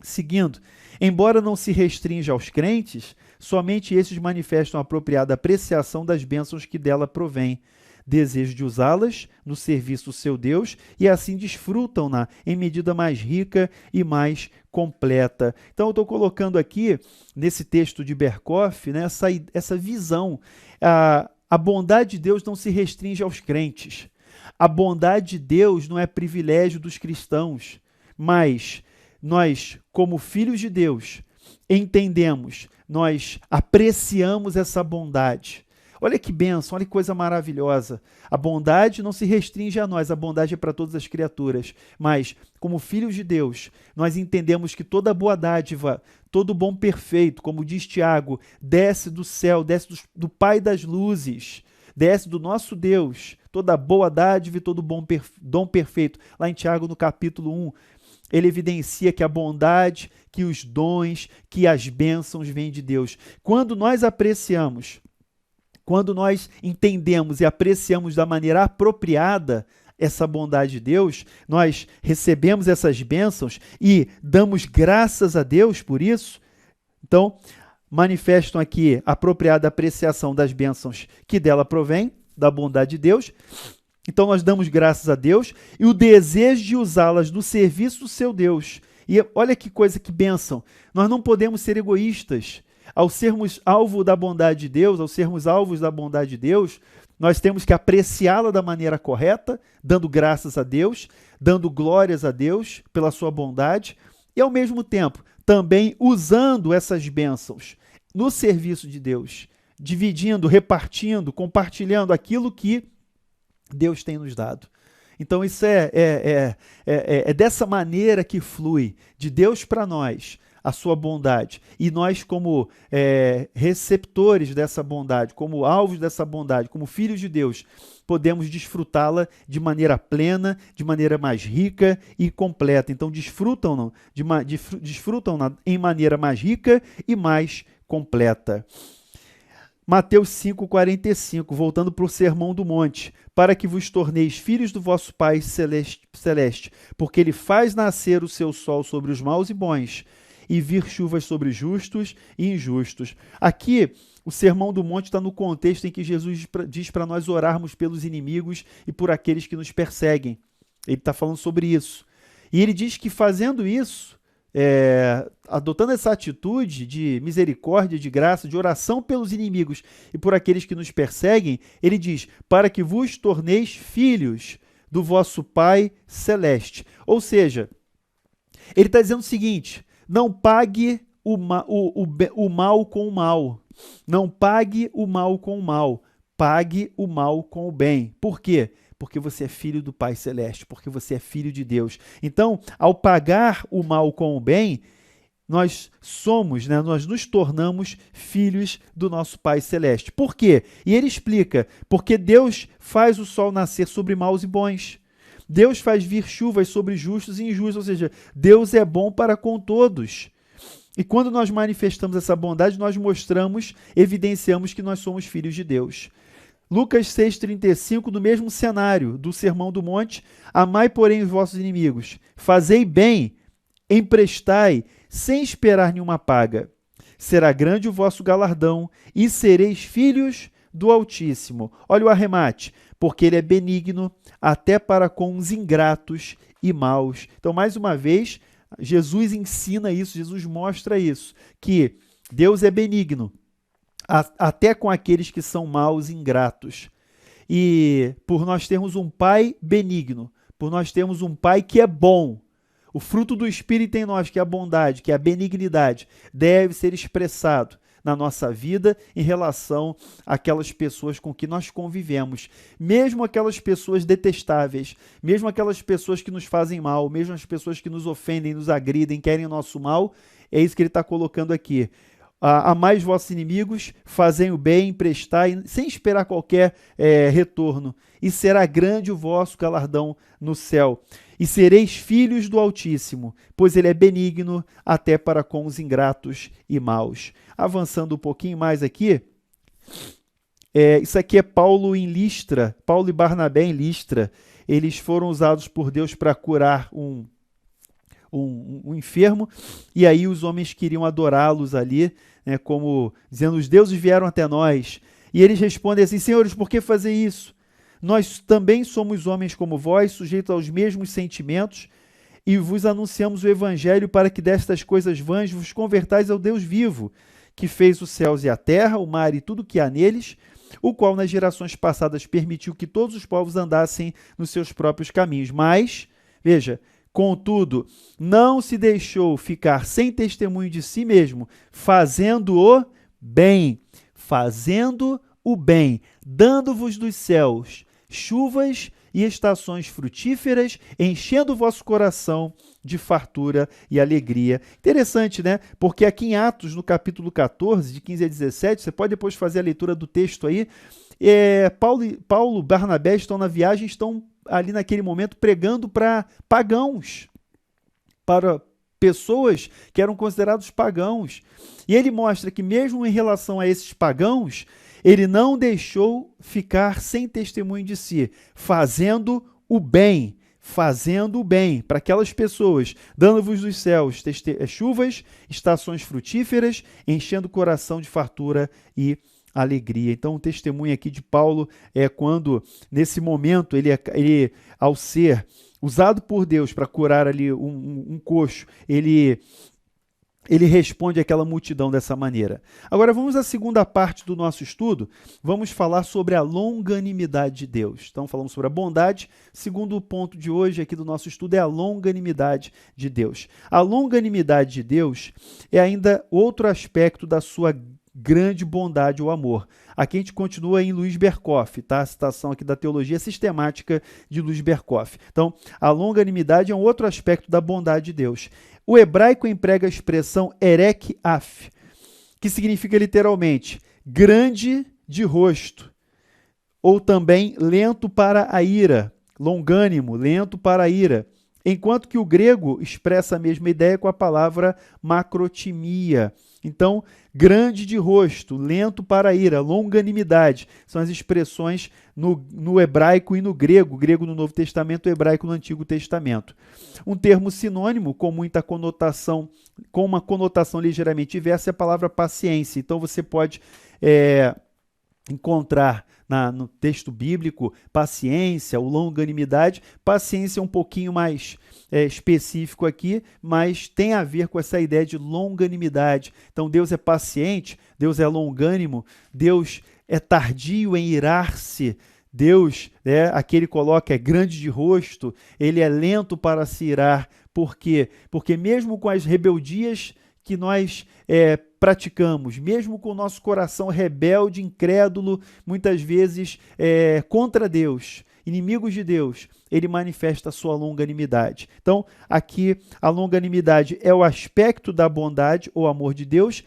Seguindo, embora não se restrinja aos crentes, somente esses manifestam a apropriada apreciação das bênçãos que dela provém, desejo de usá-las no serviço do seu Deus e assim desfrutam-na em medida mais rica e mais completa. Então eu estou colocando aqui, nesse texto de Berkhof, né, essa visão. A bondade de Deus não se restringe aos crentes. A bondade de Deus não é privilégio dos cristãos, mas nós, como filhos de Deus, entendemos, nós apreciamos essa bondade. Olha que bênção, olha que coisa maravilhosa. A bondade não se restringe a nós, a bondade é para todas as criaturas. Mas, como filhos de Deus, nós entendemos que toda boa dádiva, todo bom perfeito, como diz Tiago, desce do céu, desce do Pai das luzes, desce do nosso Deus, toda boa dádiva e todo bom dom perfeito. Lá em Tiago, no capítulo 1, ele evidencia que a bondade, que os dons, que as bênçãos vêm de Deus. Quando nós apreciamos, quando nós entendemos e apreciamos da maneira apropriada essa bondade de Deus, nós recebemos essas bênçãos e damos graças a Deus por isso. Então, manifestam aqui a apropriada apreciação das bênçãos que dela provém, da bondade de Deus. Então, nós damos graças a Deus e o desejo de usá-las no serviço do seu Deus. E olha que coisa, que bênção. Nós não podemos ser egoístas. Ao sermos alvo da bondade de Deus, ao sermos alvos da bondade de Deus, nós temos que apreciá-la da maneira correta, dando graças a Deus, dando glórias a Deus pela sua bondade e, ao mesmo tempo, também usando essas bênçãos no serviço de Deus, dividindo, repartindo, compartilhando aquilo que Deus tem nos dado. Então isso é dessa maneira que flui de Deus para nós a sua bondade. E nós, como receptores dessa bondade, como alvos dessa bondade, como filhos de Deus, podemos desfrutá-la de maneira plena, de maneira mais rica e completa. Então desfrutam-na em maneira mais rica e mais completa. Mateus 5,45, voltando para o Sermão do Monte, para que vos torneis filhos do vosso Pai celeste, porque ele faz nascer o seu sol sobre os maus e bons, e vir chuvas sobre justos e injustos. Aqui, o Sermão do Monte está no contexto em que Jesus diz para nós orarmos pelos inimigos e por aqueles que nos perseguem. Ele está falando sobre isso. E ele diz que fazendo isso, adotando essa atitude de misericórdia, de graça, de oração pelos inimigos e por aqueles que nos perseguem, ele diz, para que vos torneis filhos do vosso Pai celeste. Ou seja, ele está dizendo o seguinte, não pague o mal com o mal. Não pague o mal com o mal. Pague o mal com o bem. Por quê? Porque você é filho do Pai Celeste, porque você é filho de Deus. Então, ao pagar o mal com o bem, nós nos tornamos filhos do nosso Pai Celeste. Por quê? E ele explica, porque Deus faz o sol nascer sobre maus e bons. Deus faz vir chuvas sobre justos e injustos, ou seja, Deus é bom para com todos. E quando nós manifestamos essa bondade, nós evidenciamos que nós somos filhos de Deus. Lucas 6,35, no mesmo cenário do Sermão do Monte, amai, porém, os vossos inimigos, fazei bem, emprestai, sem esperar nenhuma paga. Será grande o vosso galardão, e sereis filhos do Altíssimo. Olha o arremate, porque ele é benigno até para com os ingratos e maus. Então, mais uma vez, Jesus ensina isso, Jesus mostra isso, que Deus é benigno, até com aqueles que são maus e ingratos. E por nós termos um Pai benigno, por nós termos um Pai que é bom, o fruto do Espírito em nós, que é a bondade, que é a benignidade, deve ser expressado na nossa vida em relação àquelas pessoas com que nós convivemos. Mesmo aquelas pessoas detestáveis, mesmo aquelas pessoas que nos fazem mal, mesmo as pessoas que nos ofendem, nos agridem, querem o nosso mal, é isso que ele está colocando aqui. Amais vossos inimigos, fazei o bem, emprestai, sem esperar qualquer retorno, e será grande o vosso galardão no céu. E sereis filhos do Altíssimo, pois ele é benigno até para com os ingratos e maus. Avançando um pouquinho mais aqui, isso aqui é Paulo em Listra, Paulo e Barnabé em Listra. Eles foram usados por Deus para curar um enfermo, e aí os homens queriam adorá-los ali, né, como dizendo, os deuses vieram até nós. E eles respondem assim, senhores, por que fazer isso? Nós também somos homens como vós, sujeitos aos mesmos sentimentos, e vos anunciamos o evangelho para que destas coisas vãs vos convertais ao Deus vivo, que fez os céus e a terra, o mar e tudo que há neles, o qual nas gerações passadas permitiu que todos os povos andassem nos seus próprios caminhos. Mas, veja, contudo, não se deixou ficar sem testemunho de si mesmo, fazendo o bem, dando-vos dos céus chuvas e estações frutíferas, enchendo o vosso coração de fartura e alegria. Interessante, né? Porque aqui em Atos, no capítulo 14, de 15 a 17, você pode depois fazer a leitura do texto aí, Paulo e Barnabé estão na viagem, estão ali naquele momento pregando para pagãos, para pessoas que eram considerados pagãos. E ele mostra que mesmo em relação a esses pagãos, ele não deixou ficar sem testemunho de si, fazendo o bem para aquelas pessoas, dando-vos dos céus chuvas, estações frutíferas, enchendo o coração de fartura e alegria. Então, o testemunho aqui de Paulo é quando, nesse momento, ele ao ser usado por Deus para curar ali um coxo, ele responde àquela multidão dessa maneira. Agora, vamos à segunda parte do nosso estudo. Vamos falar sobre a longanimidade de Deus. Então, falamos sobre a bondade. Segundo ponto de hoje aqui do nosso estudo é a longanimidade de Deus. A longanimidade de Deus é ainda outro aspecto da sua grande bondade ou amor. Aqui a gente continua em Luiz Berkoff, tá? A citação aqui da teologia sistemática de Luiz Berkoff. Então, a longanimidade é um outro aspecto da bondade de Deus. O hebraico emprega a expressão erek af, que significa literalmente grande de rosto, ou também lento para a ira, longânimo, lento para a ira, enquanto que o grego expressa a mesma ideia com a palavra macrotimia. Então, grande de rosto, lento para a ira, longanimidade, são as expressões no hebraico e no grego no Novo Testamento, o hebraico no Antigo Testamento. Um termo sinônimo com muita conotação, com uma conotação ligeiramente diversa é a palavra paciência. Então, você pode encontrar no texto bíblico paciência ou longanimidade. Paciência é um pouquinho mais específico aqui, mas tem a ver com essa ideia de longanimidade. Então, Deus é paciente, Deus é longânimo, Deus é tardio em irar-se, Deus, aqui ele coloca, é grande de rosto, ele é lento para se irar. Por quê? Porque mesmo com as rebeldias que nós praticamos, mesmo com o nosso coração rebelde, incrédulo, muitas vezes contra Deus, inimigos de Deus, ele manifesta a sua longanimidade. Então, aqui a longanimidade é o aspecto da bondade ou amor de Deus,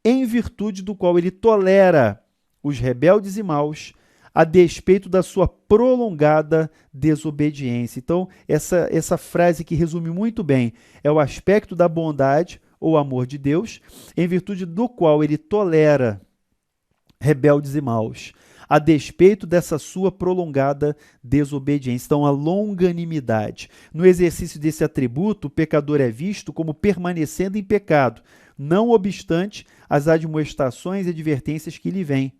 em virtude do qual ele tolera os rebeldes e maus, a despeito da sua prolongada desobediência. Então, essa frase que resume muito bem, é o aspecto da bondade ou amor de Deus, em virtude do qual ele tolera rebeldes e maus, a despeito dessa sua prolongada desobediência. Então, a longanimidade. No exercício desse atributo, o pecador é visto como permanecendo em pecado, não obstante as admoestações e advertências que lhe vêm.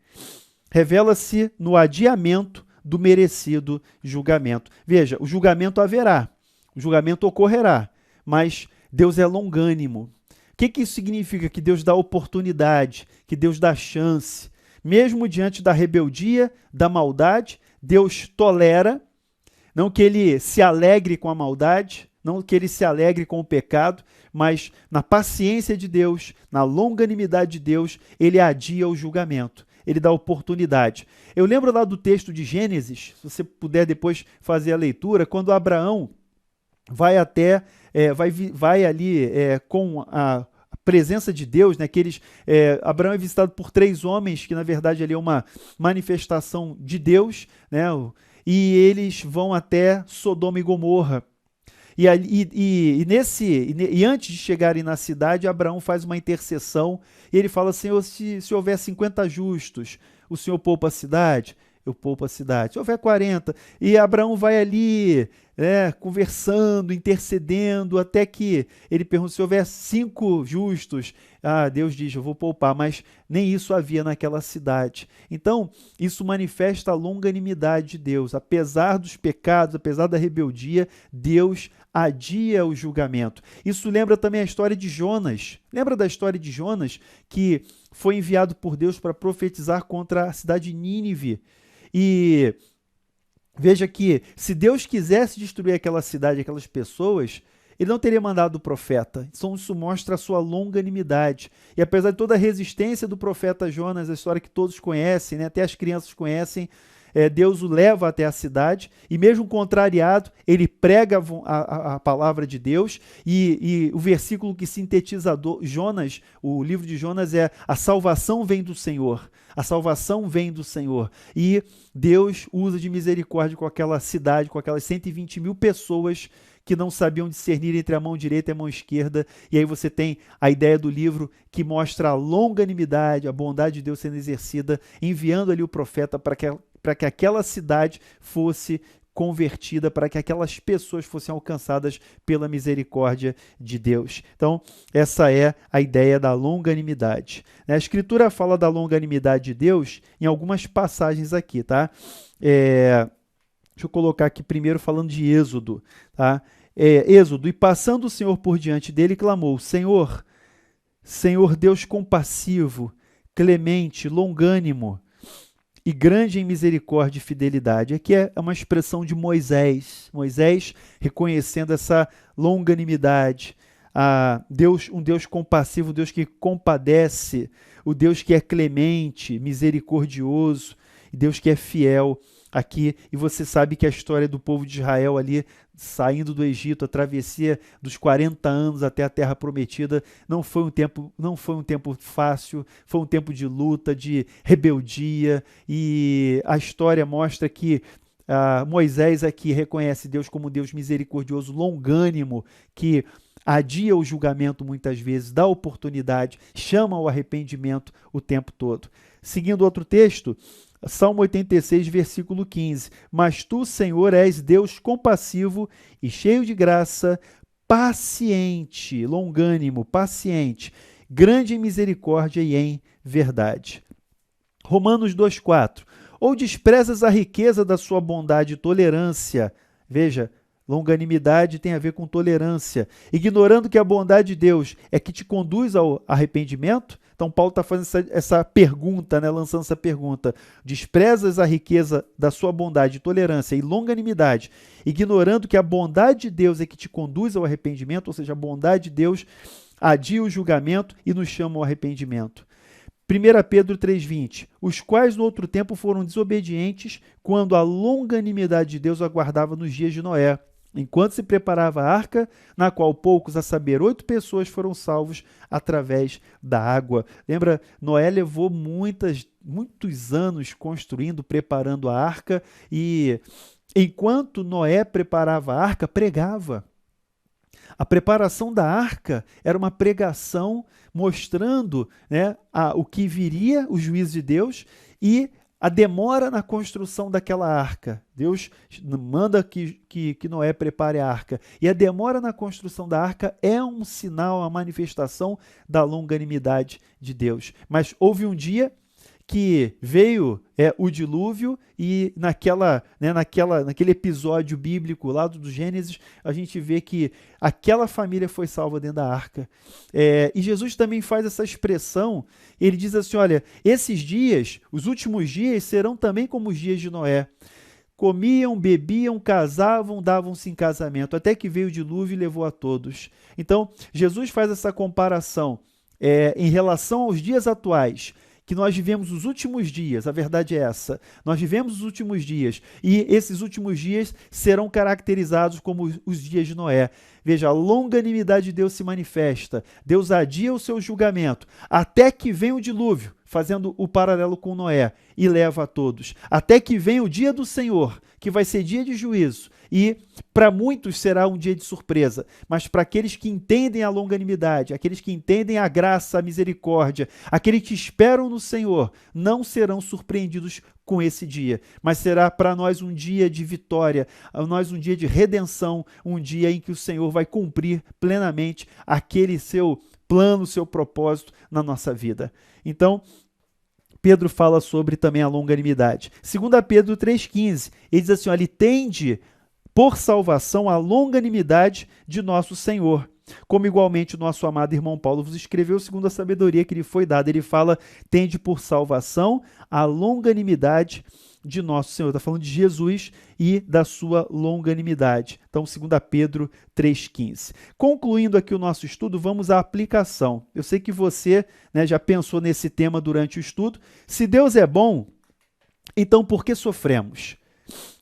Revela-se no adiamento do merecido julgamento. Veja, o julgamento haverá, o julgamento ocorrerá, mas Deus é longânimo. O que isso significa? Que Deus dá oportunidade, que Deus dá chance. Mesmo diante da rebeldia, da maldade, Deus tolera, não que ele se alegre com a maldade, não que ele se alegre com o pecado, mas na paciência de Deus, na longanimidade de Deus, ele adia o julgamento. Ele dá oportunidade. Eu lembro lá do texto de Gênesis, se você puder depois fazer a leitura, quando Abraão vai até, vai ali com a presença de Deus, né, Abraão é visitado por 3 homens, que na verdade ali é uma manifestação de Deus, né, e eles vão até Sodoma e Gomorra. E antes de chegarem na cidade, Abraão faz uma intercessão e ele fala: Senhor, se houver 50 justos, o Senhor poupa a cidade? Eu poupo a cidade. Se houver 40, e Abraão vai ali, conversando, intercedendo, até que ele pergunta: se houver 5 justos, Deus diz: eu vou poupar, mas nem isso havia naquela cidade. Então, isso manifesta a longanimidade de Deus. Apesar dos pecados, apesar da rebeldia, Deus adia o julgamento. Isso lembra também a história de Jonas. Lembra da história de Jonas, que foi enviado por Deus para profetizar contra a cidade de Nínive? E veja que, se Deus quisesse destruir aquela cidade, aquelas pessoas, ele não teria mandado o profeta. Então, isso mostra a sua longanimidade. E apesar de toda a resistência do profeta Jonas, a história que todos conhecem, né, até as crianças conhecem, Deus o leva até a cidade e, mesmo contrariado, ele prega a palavra de Deus. E o versículo que sintetiza Jonas, o livro de Jonas, é: a salvação vem do Senhor. A salvação vem do Senhor. E Deus usa de misericórdia com aquela cidade, com aquelas 120 mil pessoas que não sabiam discernir entre a mão direita e a mão esquerda. E aí você tem a ideia do livro que mostra a longanimidade, a bondade de Deus sendo exercida, enviando ali o profeta para que aquela cidade fosse convertida, para que aquelas pessoas fossem alcançadas pela misericórdia de Deus. Então, essa é a ideia da longanimidade. A Escritura fala da longanimidade de Deus em algumas passagens aqui, tá? Deixa eu colocar aqui primeiro falando de Êxodo, tá? Êxodo: e passando o Senhor por diante dele, clamou: Senhor, Senhor Deus compassivo, clemente, longânimo e grande em misericórdia e fidelidade. Aqui é uma expressão de Moisés. Moisés reconhecendo essa longanimidade. Um Deus compassivo, um Deus que compadece, o Deus que é clemente, misericordioso, e Deus que é fiel aqui. E você sabe que a história do povo de Israel ali, saindo do Egito, a travessia dos 40 anos até a terra prometida, não foi um tempo fácil, foi um tempo de luta, de rebeldia, e a história mostra que Moisés aqui reconhece Deus como Deus misericordioso, longânimo, que adia o julgamento muitas vezes, dá oportunidade, chama ao arrependimento o tempo todo. Seguindo outro texto, Salmo 86, versículo 15. Mas tu, Senhor, és Deus compassivo e cheio de graça, paciente, longânimo, paciente, grande em misericórdia e em verdade. Romanos 2,4. Ou desprezas a riqueza da sua bondade e tolerância. Veja, longanimidade tem a ver com tolerância, ignorando que a bondade de Deus é que te conduz ao arrependimento. Então, Paulo está fazendo essa pergunta, né, lançando essa pergunta: desprezas a riqueza da sua bondade, tolerância e longanimidade, ignorando que a bondade de Deus é que te conduz ao arrependimento, ou seja, a bondade de Deus adia o julgamento e nos chama ao arrependimento. 1 Pedro 3,20, os quais no outro tempo foram desobedientes, quando a longanimidade de Deus aguardava nos dias de Noé, enquanto se preparava a arca, na qual poucos, a saber, 8 pessoas foram salvos através da água. Lembra, Noé levou muitos anos construindo, preparando a arca, e enquanto Noé preparava a arca, pregava. A preparação da arca era uma pregação mostrando, né, o que viria, o juízo de Deus, e a demora na construção daquela arca. Deus manda que Noé prepare a arca. E a demora na construção da arca é um sinal, uma manifestação da longanimidade de Deus. Mas houve um dia que veio o dilúvio, e naquele episódio bíblico lá do Gênesis, a gente vê que aquela família foi salva dentro da arca. E Jesus também faz essa expressão, ele diz assim: olha, esses dias, os últimos dias, serão também como os dias de Noé. comiam, bebiam, casavam, davam-se em casamento, até que veio o dilúvio e levou a todos. Então, Jesus faz essa comparação em relação aos dias atuais, que nós vivemos os últimos dias, a verdade é essa, nós vivemos os últimos dias, e esses últimos dias serão caracterizados como os dias de Noé. Veja, a longanimidade de Deus se manifesta, Deus adia o seu julgamento, até que vem o dilúvio, fazendo o paralelo com Noé, e leva a todos, até que vem o dia do Senhor, que vai ser dia de juízo, e para muitos será um dia de surpresa, mas para aqueles que entendem a longanimidade, aqueles que entendem a graça, a misericórdia, aqueles que esperam no Senhor, não serão surpreendidos com esse dia, mas será para nós um dia de vitória, nós um dia de redenção, um dia em que o Senhor vai cumprir plenamente aquele seu plano, seu propósito na nossa vida. Então, Pedro fala sobre também a longanimidade. 2 Pedro 3,15, ele diz assim, ele tende por salvação a longanimidade de nosso Senhor, como igualmente o nosso amado irmão Paulo vos escreveu segundo a sabedoria que lhe foi dada. Ele fala, tende por salvação a longanimidade de nosso Senhor. Está falando de Jesus e da sua longanimidade. Então, 2 Pedro 3,15. Concluindo aqui o nosso estudo, vamos à aplicação. Eu sei que você, já pensou nesse tema durante o estudo. Se Deus é bom, então por que sofremos?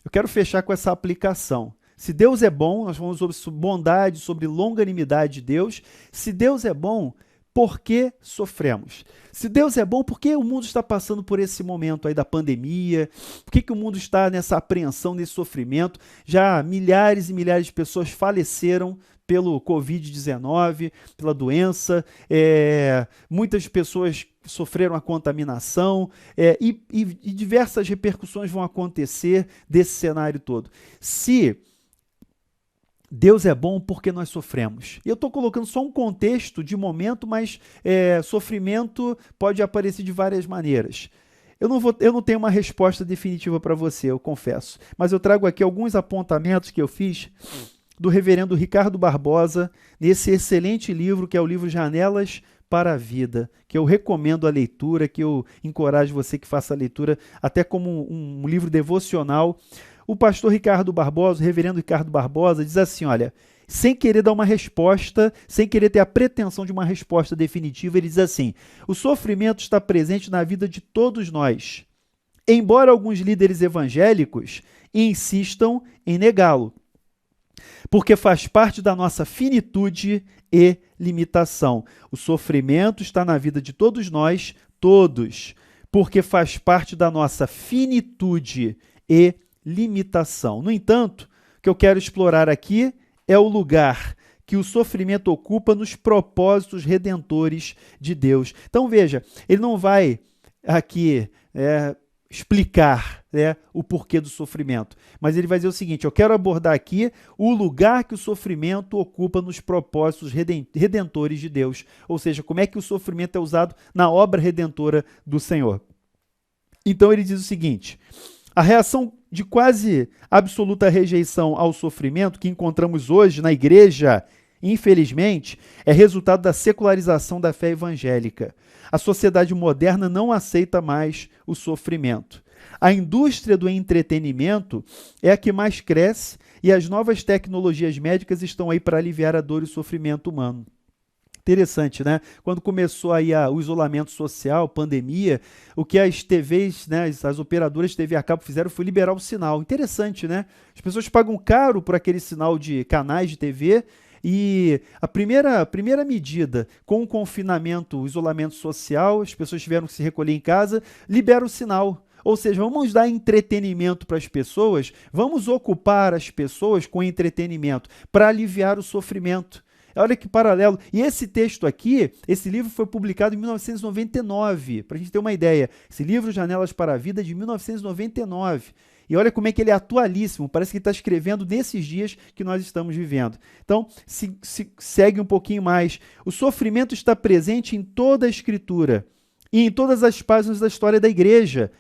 Eu quero fechar com essa aplicação. Se Deus é bom, nós falamos sobre bondade, sobre longanimidade de Deus. Se Deus é bom, por que sofremos? Se Deus é bom, por que o mundo está passando por esse momento aí da pandemia? Por que o mundo está nessa apreensão, nesse sofrimento? Já milhares e milhares de pessoas faleceram pelo Covid-19, pela doença, muitas pessoas sofreram a contaminação e diversas repercussões vão acontecer desse cenário todo. Se Deus é bom porque nós sofremos. Eu estou colocando só um contexto de momento, mas sofrimento pode aparecer de várias maneiras. Eu não tenho uma resposta definitiva para você, eu confesso, mas eu trago aqui alguns apontamentos que eu fiz do reverendo Ricardo Barbosa, nesse excelente livro, que é o livro Janelas para a Vida, que eu recomendo a leitura, que eu encorajo você que faça a leitura, até como um livro devocional. O pastor Ricardo Barbosa, o reverendo Ricardo Barbosa, diz assim, olha, sem querer dar uma resposta, sem querer ter a pretensão de uma resposta definitiva, ele diz assim, o sofrimento está presente na vida de todos nós, embora alguns líderes evangélicos insistam em negá-lo, porque faz parte da nossa finitude e limitação. O sofrimento está na vida de todos nós, todos, porque faz parte da nossa finitude e limitação. No entanto, o que eu quero explorar aqui é o lugar que o sofrimento ocupa nos propósitos redentores de Deus. Então veja, ele não vai aqui explicar o porquê do sofrimento, mas ele vai dizer o seguinte, eu quero abordar aqui o lugar que o sofrimento ocupa nos propósitos redentores de Deus, ou seja, como é que o sofrimento é usado na obra redentora do Senhor. Então ele diz o seguinte, a reação de quase absoluta rejeição ao sofrimento que encontramos hoje na igreja, infelizmente, é resultado da secularização da fé evangélica. A sociedade moderna não aceita mais o sofrimento. A indústria do entretenimento é a que mais cresce e as novas tecnologias médicas estão aí para aliviar a dor e o sofrimento humano. Interessante, né? Quando começou aí o isolamento social, pandemia, o que as TVs, as operadoras de TV a cabo fizeram foi liberar o sinal. Interessante, né? As pessoas pagam caro por aquele sinal de canais de TV e a primeira medida com o confinamento, o isolamento social, as pessoas tiveram que se recolher em casa, libera o sinal. Ou seja, vamos dar entretenimento para as pessoas, vamos ocupar as pessoas com entretenimento para aliviar o sofrimento. Olha que paralelo. E esse texto aqui, esse livro foi publicado em 1999, para a gente ter uma ideia. Esse livro, Janelas para a Vida, é de 1999. E olha como é que ele é atualíssimo, parece que ele está escrevendo nesses dias que nós estamos vivendo. Então, se segue um pouquinho mais. O sofrimento está presente em toda a Escritura e em todas as páginas da história da igreja.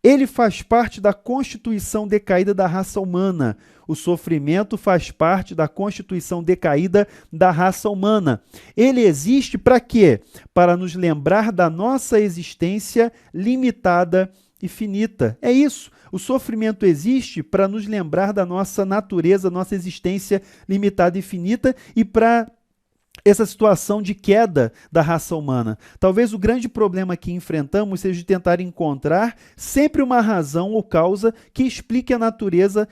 Ele faz parte da constituição decaída da raça humana. O sofrimento faz parte da constituição decaída da raça humana. Ele existe para quê? Para nos lembrar da nossa existência limitada e finita. É isso. O sofrimento existe para nos lembrar da nossa natureza, nossa existência limitada e finita, e para essa situação de queda da raça humana. Talvez o grande problema que enfrentamos seja de tentar encontrar sempre uma razão ou causa que explique a natureza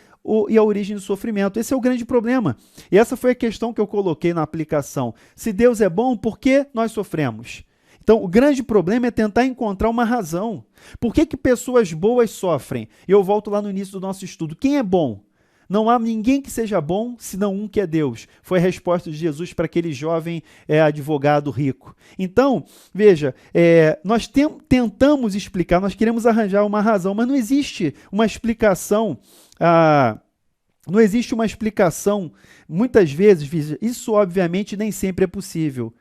e a origem do sofrimento. Esse é o grande problema. E essa foi a questão que eu coloquei na aplicação. Se Deus é bom, por que nós sofremos? Então, o grande problema é tentar encontrar uma razão. Por que pessoas boas sofrem? E eu volto lá no início do nosso estudo. Quem é bom? Não há ninguém que seja bom, senão um que é Deus. Foi a resposta de Jesus para aquele jovem advogado rico. Então, veja, nós tentamos explicar, nós queremos arranjar uma razão, mas não existe uma explicação. Não existe uma explicação. Muitas vezes, veja, isso obviamente nem sempre é possível.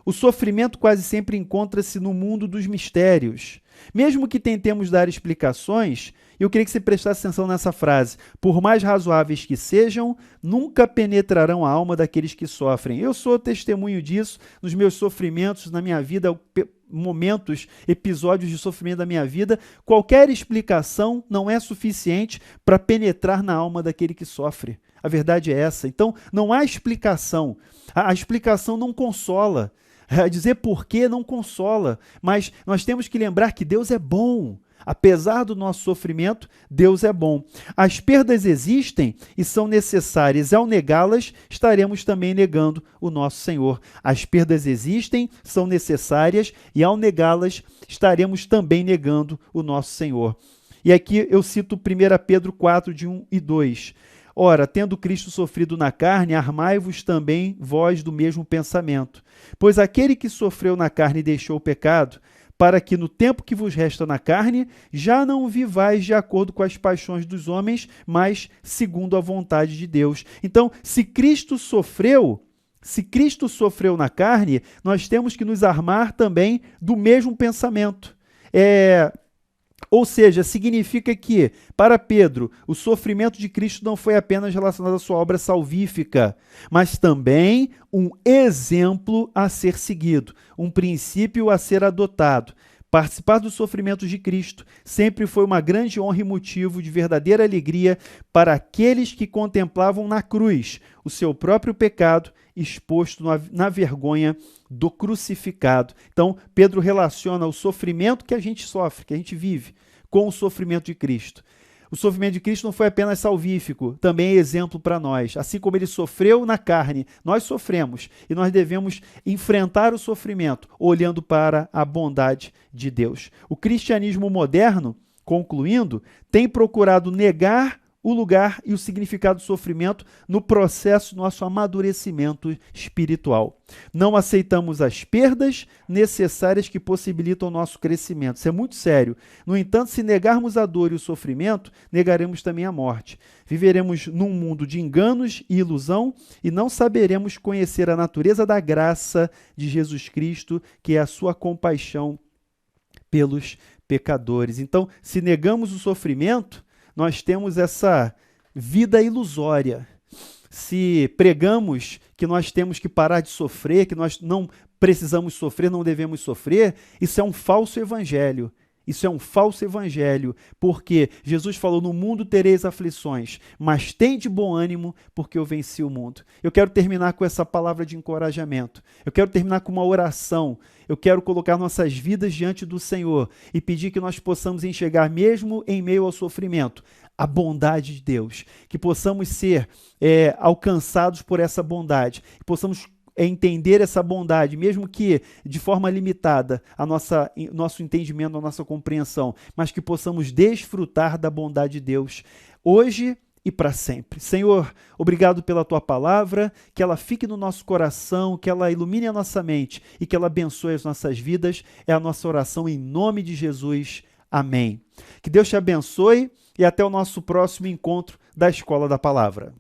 O sofrimento quase sempre encontra-se no mundo dos mistérios. Mesmo que tentemos dar explicações, eu queria que você prestasse atenção nessa frase. Por mais razoáveis que sejam, nunca penetrarão a alma daqueles que sofrem. Eu sou testemunho disso nos meus sofrimentos, na minha vida, momentos, episódios de sofrimento da minha vida. Qualquer explicação não é suficiente para penetrar na alma daquele que sofre. A verdade é essa. Então, não há explicação. A explicação não consola. Dizer porquê não consola, mas nós temos que lembrar que Deus é bom. Apesar do nosso sofrimento, Deus é bom. As perdas existem e são necessárias. Ao negá-las, estaremos também negando o nosso Senhor. As perdas existem, são necessárias e ao negá-las, estaremos também negando o nosso Senhor. E aqui eu cito 1 Pedro 4, de 1 e 2. Ora, tendo Cristo sofrido na carne, armai-vos também vós do mesmo pensamento. Pois aquele que sofreu na carne e deixou o pecado, para que no tempo que vos resta na carne, já não vivais de acordo com as paixões dos homens, mas segundo a vontade de Deus. Então, se Cristo sofreu na carne, nós temos que nos armar também do mesmo pensamento. Ou seja, significa que, para Pedro, o sofrimento de Cristo não foi apenas relacionado à sua obra salvífica, mas também um exemplo a ser seguido, um princípio a ser adotado. Participar dos sofrimentos de Cristo sempre foi uma grande honra e motivo de verdadeira alegria para aqueles que contemplavam na cruz o seu próprio pecado exposto na vergonha do crucificado. Então, Pedro relaciona o sofrimento que a gente sofre, que a gente vive, com o sofrimento de Cristo. O sofrimento de Cristo não foi apenas salvífico, também é exemplo para nós. Assim como ele sofreu na carne, nós sofremos e nós devemos enfrentar o sofrimento olhando para a bondade de Deus. O cristianismo moderno, concluindo, tem procurado negar o lugar e o significado do sofrimento no processo do nosso amadurecimento espiritual. Não aceitamos as perdas necessárias que possibilitam o nosso crescimento. Isso é muito sério. No entanto, se negarmos a dor e o sofrimento, negaremos também a morte. Viveremos num mundo de enganos e ilusão e não saberemos conhecer a natureza da graça de Jesus Cristo, que é a sua compaixão pelos pecadores. Então, se negamos o sofrimento, nós temos essa vida ilusória. Se pregamos que nós temos que parar de sofrer, que nós não precisamos sofrer, não devemos sofrer, isso é um falso evangelho. Isso é um falso evangelho, porque Jesus falou, no mundo tereis aflições, mas tende bom ânimo, porque eu venci o mundo. Eu quero terminar com essa palavra de encorajamento. Eu quero terminar com uma oração. Eu quero colocar nossas vidas diante do Senhor e pedir que nós possamos enxergar, mesmo em meio ao sofrimento, a bondade de Deus. Que possamos ser alcançados por essa bondade, que possamos entender essa bondade, mesmo que de forma limitada, nosso entendimento, a nossa compreensão, mas que possamos desfrutar da bondade de Deus hoje e para sempre. Senhor, obrigado pela Tua palavra, que ela fique no nosso coração, que ela ilumine a nossa mente e que ela abençoe as nossas vidas. É a nossa oração em nome de Jesus. Amém. Que Deus te abençoe e até o nosso próximo encontro da Escola da Palavra.